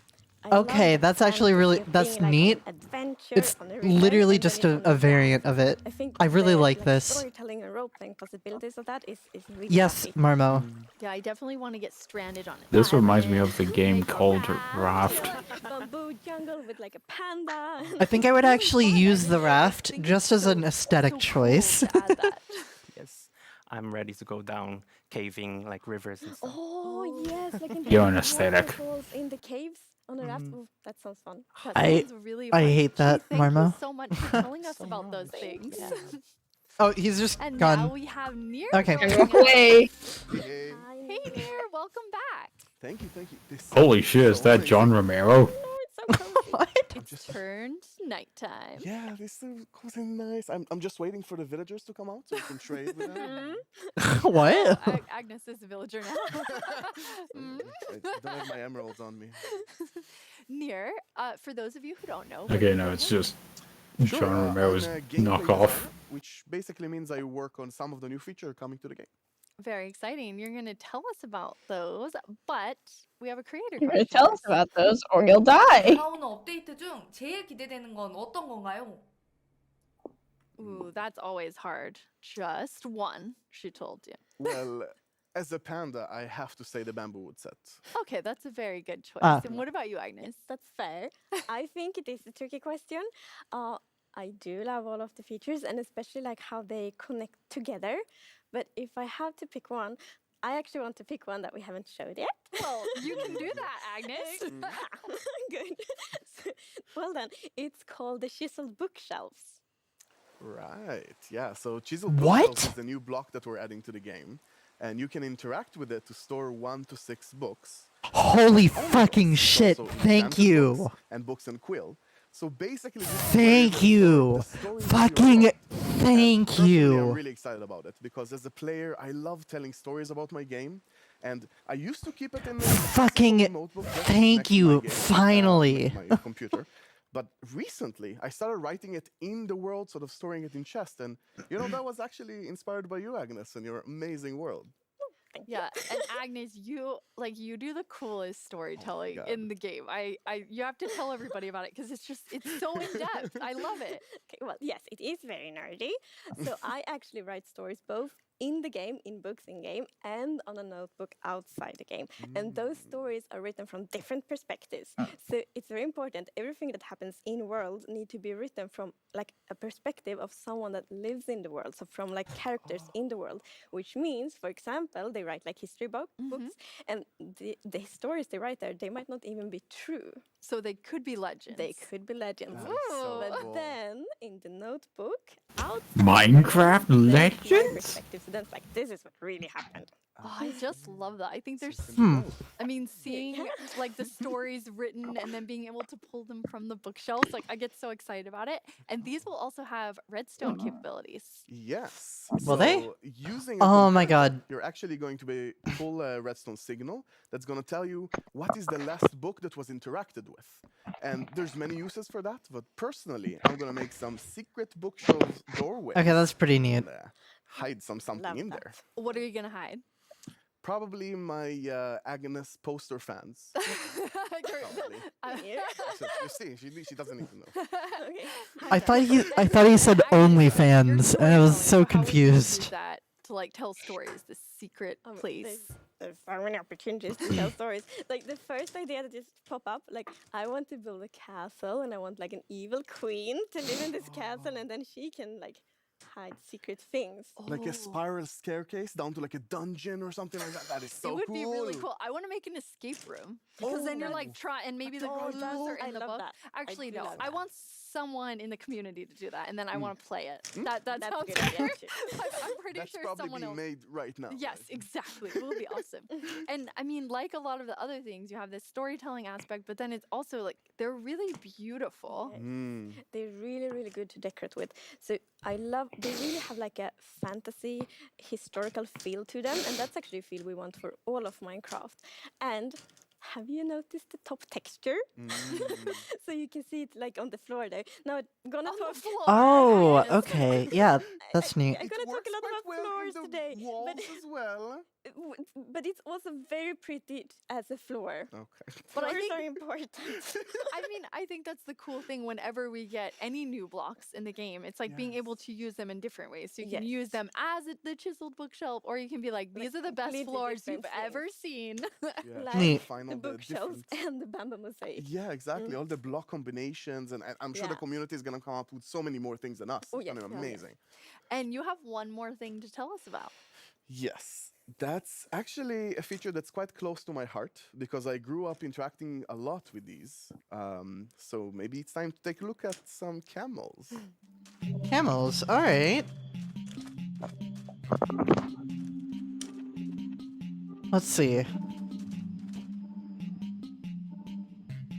I love Okay, that that's actually fantasy really of that's being, like, on neat. adventure It's on a river, literally and then just it's on a variant of it. I think I really the, like this. storytelling and role playing possibilities of that is really Yes, happy. Marmo. Yeah, I definitely want to get stranded on it. This reminds me of the game called Raft. Bamboo jungle with like a panda. I think I would actually use the raft just as an aesthetic choice. Yes. I'm ready to go down caving like rivers and stuff. Oh yes, like in You're the an aesthetic. waterfalls in the caves on a raft. Ooh, that sounds fun. That I sounds really I fun. hate that, Thank Marmo. you so much for telling us about those things. Oh, he's just And gone. now we have Near. Okay. joining Walk us. away. Yay. Hey Near, welcome back. Thank you, thank you. This Holy shit, is so that amazing. John Romero? It's turned nighttime. Yeah, this is cozy nice. I'm just waiting for the villagers to come out so we can trade with them. What? Oh, Agnes is a villager now. I don't have my emeralds on me. Near, for those of you who don't know. Okay, no, it's just Sure, John Romero's I'm a gameplay knockoff. designer, which basically means I work on some of the new features coming to the game. Very exciting. You're going to tell us about those, but we have a creator You're gonna question. tell us about those, or you'll die. 나오는 업데이트 중 제일 기대되는 건 어떤 건가요? Ooh, that's always hard. Just one, she told you. Well, as a panda, I have to say the bamboo wood set. Okay, that's a very good choice. Ah. And what about you, Agnes? That's fair. I think it is a tricky question. I do love all of the features and especially like how they connect together. But if I have to pick one, I actually want to pick one that we haven't showed yet. Well, you can do that, Agnes. Good. Well done. It's called the chiseled bookshelves. Right, yeah. So chiseled What? bookshelves is the new block that we're adding to the game. And you can interact with it to store 1 to 6 books. Holy Only fucking books, shit! also Thank enchanted you. books and books and quill. So basically, this is Thank where you. the story is Fucking yours. thank Personally, I'm you. really excited about it because as a player, I love telling stories about my game, and I used to keep it in a Fucking physical notebook just thank next to my you. game, Finally. my computer. But recently, I started writing it in the world, sort of storing it in chest, and that was actually inspired by you, Agnes, and your amazing world. Yeah, and Agnes, you do the coolest storytelling God. in the game. You have to tell everybody about it because it's so in depth. I love it. Okay, well, yes, it is very nerdy. So I actually write stories both in the game, in books in game, and on a notebook outside the game. And those stories are written from different perspectives. So it's very important. Everything that happens in world need to be written from like a perspective of someone that lives in the world. So from like characters in the world, which means, for example, they write like history books, and the stories they write there, they might not even be true. So they could be legends. They could be legends. That is so But cool. then in the notebook, outside Minecraft my legends? perspective, so then it's like this is what really happened. Oh, I just love that. I think there's Hmm. I mean, seeing like the stories written and then being able to pull them from the bookshelves, like I get so excited about it. And these will also have redstone capabilities. Yes. Will they? So, using a Oh my comparator, god. You're actually going to pull a redstone signal that's going to tell you what is the last book that was interacted with. And there's many uses for that, but personally, I'm going to make some secret bookshelf doorways. Okay, that's pretty neat. And, hide something in there. What are you gonna hide? Probably my Agnes poster fans. You're- You see, she doesn't even know. Okay. I thought he said OnlyFans, and I was so How would you confused. use that to like tell stories, this secret place. There's so many opportunities to tell stories. Like the first idea that just popped up, like I want to build a castle and I want like an evil queen to live in this castle and then she can like hide secret things. Like a spiral staircase down to like a dungeon or something like that. That is so It would cool. be really cool. I want to make an escape room because then you're like and maybe the clues are in the love book. that. Actually, do no. love I that. want someone in the community to do that, and then I want to play it. That That's a sounds good idea, better. too. I'm pretty That's sure probably someone being else. made right now. Yes, exactly. It will be awesome. And I mean, like a lot of the other things, you have this storytelling aspect, but then it's also like they're really beautiful. They're really, really good to decorate with. So they really have like a fantasy historical feel to them. And that's actually a feel we want for all of Minecraft. And have you noticed the top texture? So you can see it like on the floor there. Now I'm gonna talk. Oh, okay. Yeah, that's neat. I'm gonna talk a lot about floors today. But, as well. But it's also very pretty as a floor. Okay. But I Floors think- are important. I think that's the cool thing whenever we get any new blocks in the game. It's like being able to use them in different ways. So you can use them as the chiseled bookshelf, or you can be like, these are the best completely floors you've different ever seen. Like Neat. Find the all the bookshelves different- and the bamboo mosaic. Yeah, exactly. All the block combinations, and I'm sure the Yeah. community is gonna come up with so many more things than us. Oh, It's yes, gonna be yeah, yes. amazing. And you have one more thing to tell us about. Yes, that's actually a feature that's quite close to my heart because I grew up interacting a lot with these. So maybe it's time to take a look at some camels. Camels, alright. Let's see.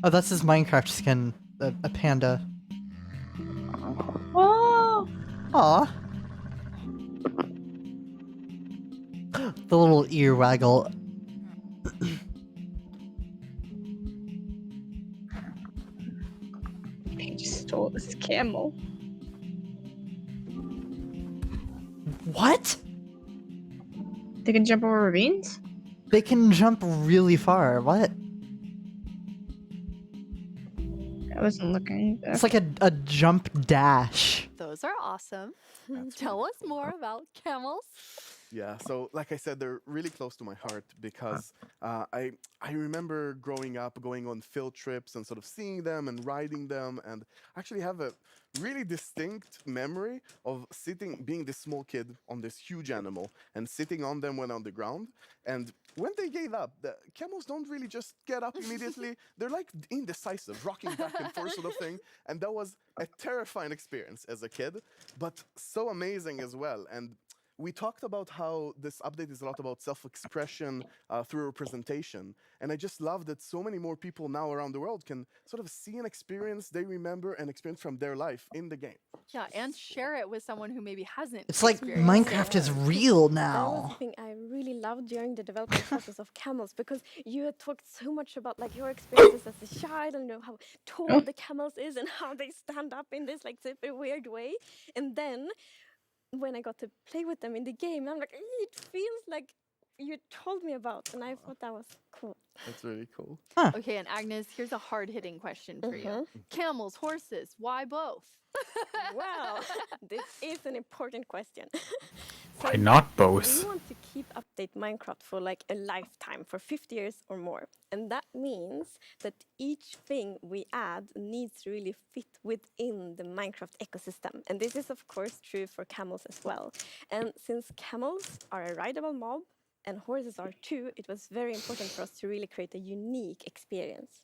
Oh, that's his Minecraft skin. A panda. Oh, Aw. The little ear waggle. they just stole this camel. What? They can jump over ravines? They can jump really far. What? I wasn't looking. It's like a jump dash. Those are awesome. Tell us more about camels. Yeah, so like I said, they're really close to my heart because I remember growing up, going on field trips and sort of seeing them and riding them, and actually have a really distinct memory of being this small kid on this huge animal and sitting on them when on the ground. And when they gave up, the camels don't really just get up immediately. They're like indecisive, rocking back and forth sort of thing. And that was a terrifying experience as a kid, but so amazing as well. And we talked about how this update is a lot about self-expression through representation. And I just love that so many more people now around the world can sort of see an experience they remember and experience from their life in the game. Yeah, and share it with someone who maybe hasn't. It's like experienced it. Minecraft is real That was now. the thing I really loved during the development process of camels, because you had talked so much about like your experiences as a child and how tall the camels is and how they stand up in this like super weird way. And then when I got to play with them in the game, I'm like, it feels like you told me about, and I thought that was cool. That's really cool. Okay, and Agnes, here's a hard-hitting question for you. Camels, horses, why both? Wow, this is an important question. Why not both? We want to keep update Minecraft for like a lifetime, for 50 years or more. And that means that each thing we add needs to really fit within the Minecraft ecosystem. And this is of course true for camels as well. And since camels are a rideable mob and horses are too, it was very important for us to really create a unique experience.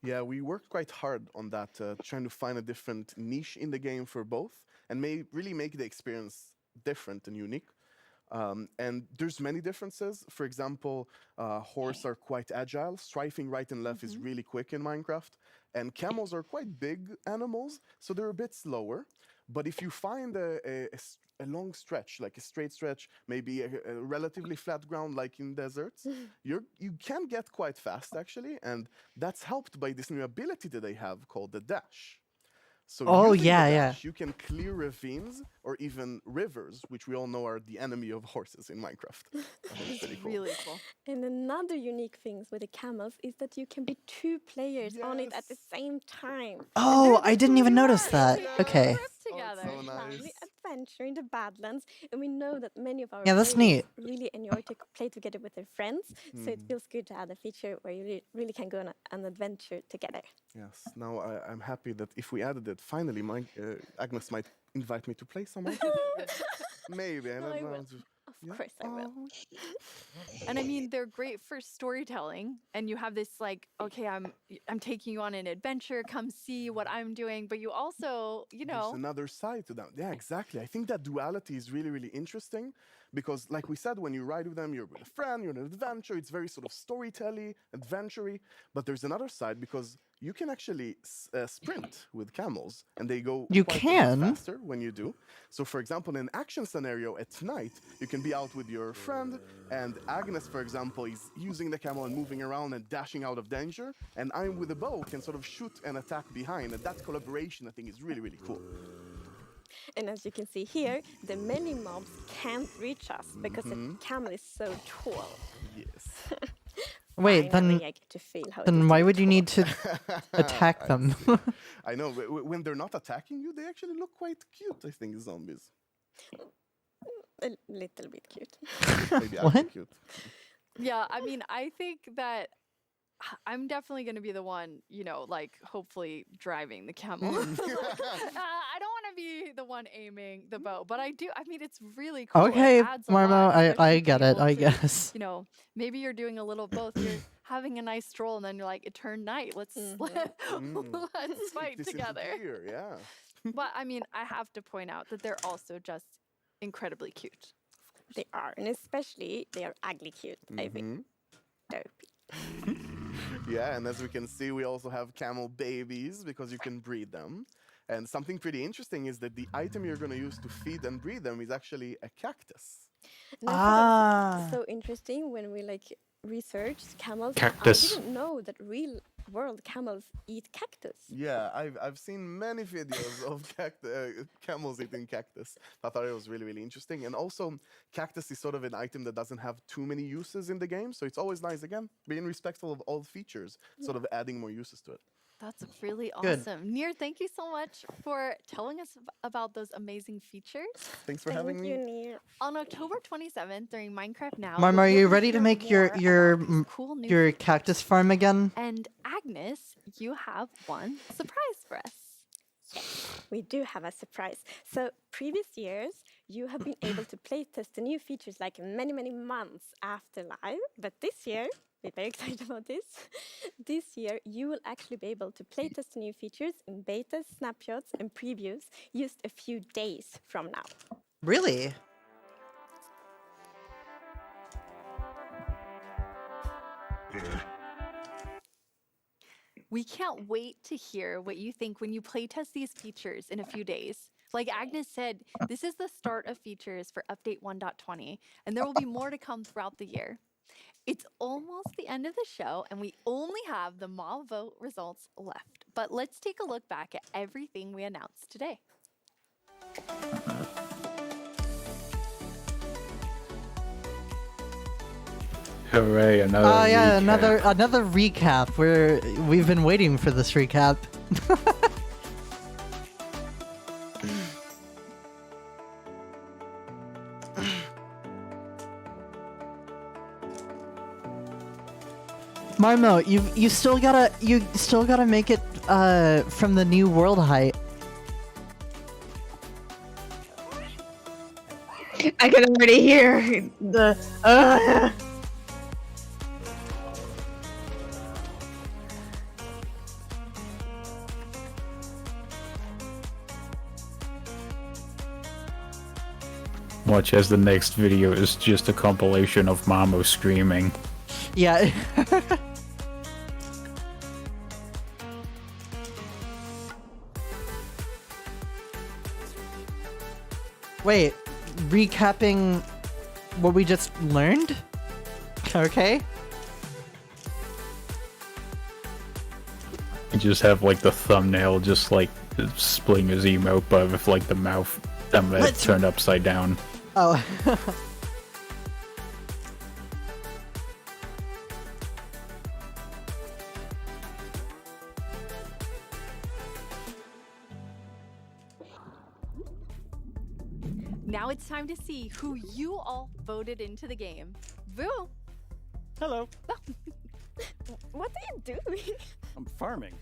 Yeah, we worked quite hard on that, trying to find a different niche in the game for both and really make the experience different and unique. And there's many differences. For example, horses are quite agile. Strafing right and left is really quick in Minecraft. And camels are quite big animals, so they're a bit slower. But if you find a long stretch, like a straight stretch, maybe a relatively flat ground like in deserts, you can get quite fast actually, and that's helped by this new ability that they have called the dash. So using the dash, you can clear ravines or even rivers, which we all know are the enemy of horses in Minecraft. That's pretty cool. Really cool. And another unique thing with the camels is that you can be 2 players on it at the same time. Oh, I didn't even notice that. Okay. Together. so nice. Lovely adventure in the Badlands, and we know that many of our Yeah, that's players neat. really enjoy to play together with their friends. So it feels good to add a feature where you really can go on an adventure together. Yes, now I'm happy that if we added it, finally Agnes might invite me to play some. Maybe, I don't know. Of course I will. And I mean, they're great for storytelling, and you have this like, okay, I'm taking you on an adventure, come see what I'm doing, but you also, you know, there's another side to them. Yeah, exactly. I think that duality is really, really interesting because, like we said, when you ride with them, you're with a friend, you're on an adventure. It's very sort of storytelling, adventure-y. But there's another side because you can actually sprint with camels, and they go quite a bit faster when you do. So, for example, in an action scenario at night, you can be out with your friend, and Agnes, for example, is using the camel and moving around and dashing out of danger, and I'm with a bow, can sort of shoot and attack behind, and that collaboration, I think, is really, really cool. And as you can see here, the many mobs can't reach us because the camel is so tall. Yes. Wait, Finally, I get to feel how it is then to why be would you tall. need to attack them? I know, when they're not attacking you, they actually look quite cute, I think, zombies. A little bit cute. Maybe I'm cute. yeah, I mean, I think that I'm definitely going to be the one, you know, like hopefully driving the camel. I don't want to be the one aiming the bow, but I do. I mean, it's really cool. Okay, It adds a Marmo, lot, I especially get being it, able I to, guess. You know, maybe you're doing a little both. You're having a nice stroll, and then you're like, it turned night. Let's let's fight together. Yeah. But I mean, I have to point out that they're also just incredibly cute. They are, and especially they are ugly cute. I think. Dopey. Yeah, and as we can see, we also have camel babies because you can breed them. And something pretty interesting is that the item you're going to use to feed and breed them is actually a cactus. And I thought that's so interesting when we like researched camels. Cactus. I didn't know that real world, camels eat cactus. Yeah, I've seen many videos of camels eating cactus. I thought it was really, really interesting. And also, cactus is sort of an item that doesn't have too many uses in the game, so it's always nice, again, being respectful of all features, sort of adding more uses to it. That's really Good. awesome. Nir, thank you so much for telling us about those amazing features. Thanks for having me. Nir. On October 27th during Minecraft Now, Mom, are you'll you be ready to hearing make your more your about these m- cool new your features. cactus farm again? And Agnes, you have one surprise for us. Yes, we do have a surprise. So, previous years, you have been able to playtest the new features like many, many months after live. But this year, we're very excited about this. This year, you will actually be able to playtest the new features in betas, snapshots, and previews just a few days from now. Really? We can't wait to hear what you think when you playtest these features in a few days. Like Agnes said, this is the start of features for update 1.20, and there will be more to come throughout the year. It's almost the end of the show, and we only have the mob vote results left. But let's take a look back at everything we announced today. Hooray, another Yeah, recap. another recap. We've been waiting for this recap. Marmo, you still gotta make it from the new world height. I can already hear the. Watch as the next video is just a compilation of Mamo screaming. Yeah. Wait, recapping what we just learned? Okay. You just have like the thumbnail just like splitting his emote, but with like the mouth turned upside down. Oh. Now it's time to see who you all voted into the game. Vu! Hello. What are you doing? I'm farming.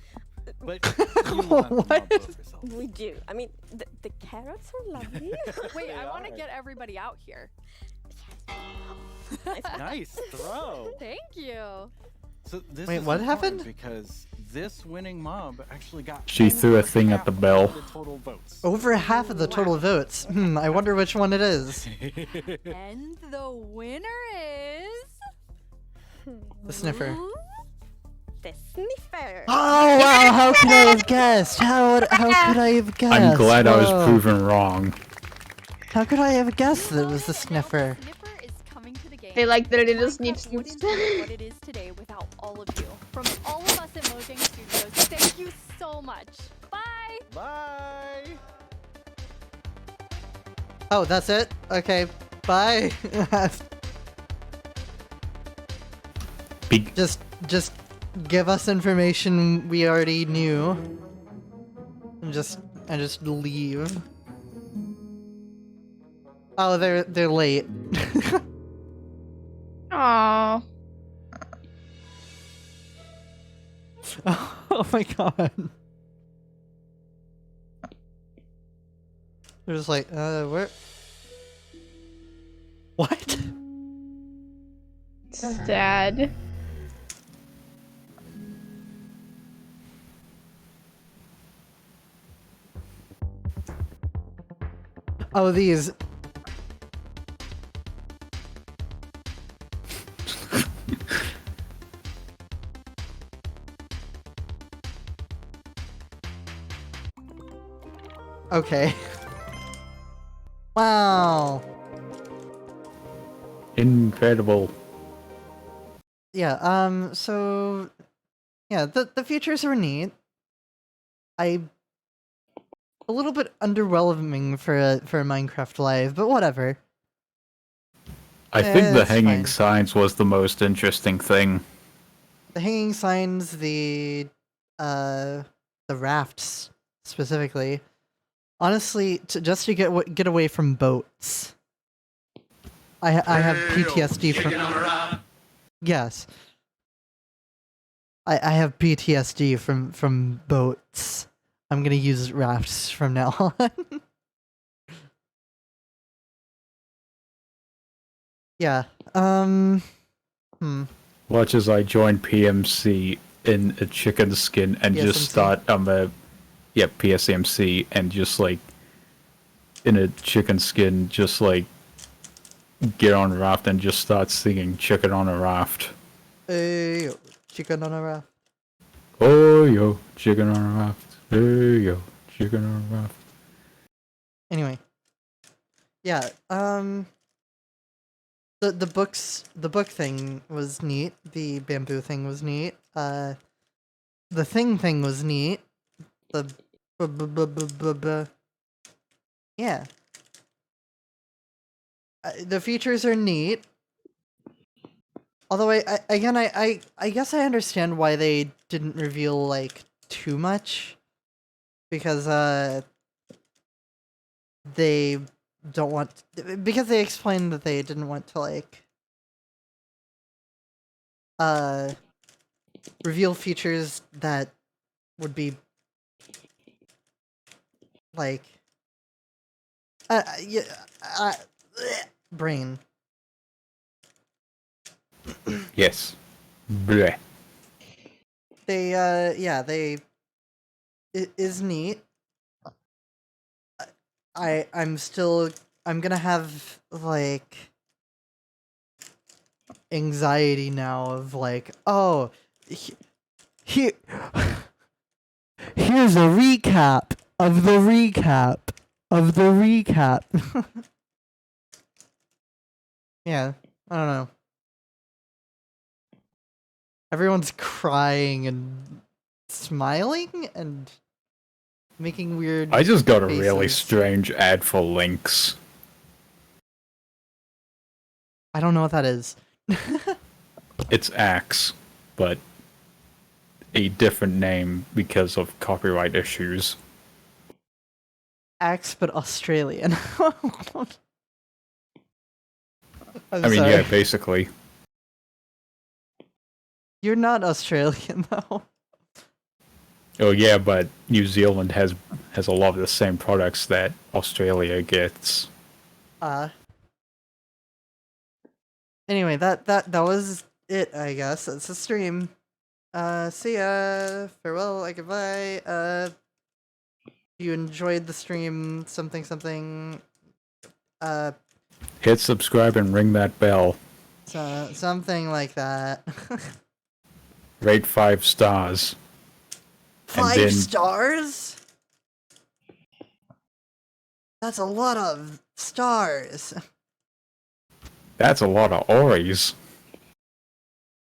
But you will have the mob vote results. We do. I mean, the carrots are lovely. Wait, I want to are. get everybody out here. Nice throw. Thank you. So this Wait, is what important happened? Because this winning mob actually got She threw a over thing at half the of bell. the total votes. Over half of the total votes. I wonder which one it is. And the winner is... The sniffer. The sniffer. Oh wow! How could I have guessed? How could I have guessed? I'm glad I was Whoa. proven wrong. How could I have guessed that it was the sniffer? They like that it is neat. Wouldn't be what it is today without all of you. From all of us at Mojang Studios, thank you so much. Bye! Bye! Oh, that's it? Okay, bye. Just give us information we already knew. And just leave. Oh, they're late. Aww. Oh my god. They're just like, where? What? Sad. Oh, these. Okay. Wow. Incredible. Yeah, so Yeah, the features were neat. A little bit underwhelming for a Minecraft Live, but whatever. I think the It's hanging fine. signs was the most interesting thing. The hanging signs, the rafts specifically. Honestly, just to get away from boats. I have PTSD from. Yes. I have PTSD from boats. I'm gonna use rafts from now on. Yeah. Watch as I join PMC in a chicken skin and just PSMC. start PSMC and just like in a chicken skin, just like get on a raft and just start singing "Chicken on a Raft." Hey, yo, chicken on a raft. Oh yo, chicken on a raft. Hey yo, chicken on a raft. Anyway. Yeah, the book thing was neat. The bamboo thing was neat. The thing was neat. Yeah. The features are neat. Although I guess I understand why they didn't reveal like too much, because they don't want, because they explained that they didn't want to like reveal features that would be like brain. Yes. Bleh. They it is neat. I'm gonna have like anxiety now of like, oh, here here's a recap of the recap of the recap. Yeah, I don't know. Everyone's crying and smiling and making weird I just got a really faces. strange ad for links. I don't know what that is. It's Axe, but a different name because of copyright issues. Axe, but Australian. I mean, sorry. yeah, basically. You're not Australian though. Oh yeah, but New Zealand has a lot of the same products that Australia gets. Anyway, that was it, I guess. It's a stream. See ya. Farewell, like goodbye. If you enjoyed the stream, something. Hit subscribe and ring that bell. So, something like that. Rate 5 stars. 5 stars? That's a lot of stars. That's a lot of Ories.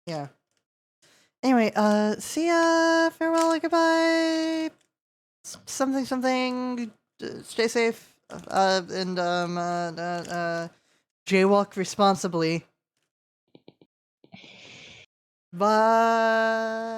Yeah. Anyway, see ya. Farewell, goodbye. Something. Stay safe. And jaywalk responsibly. Bye.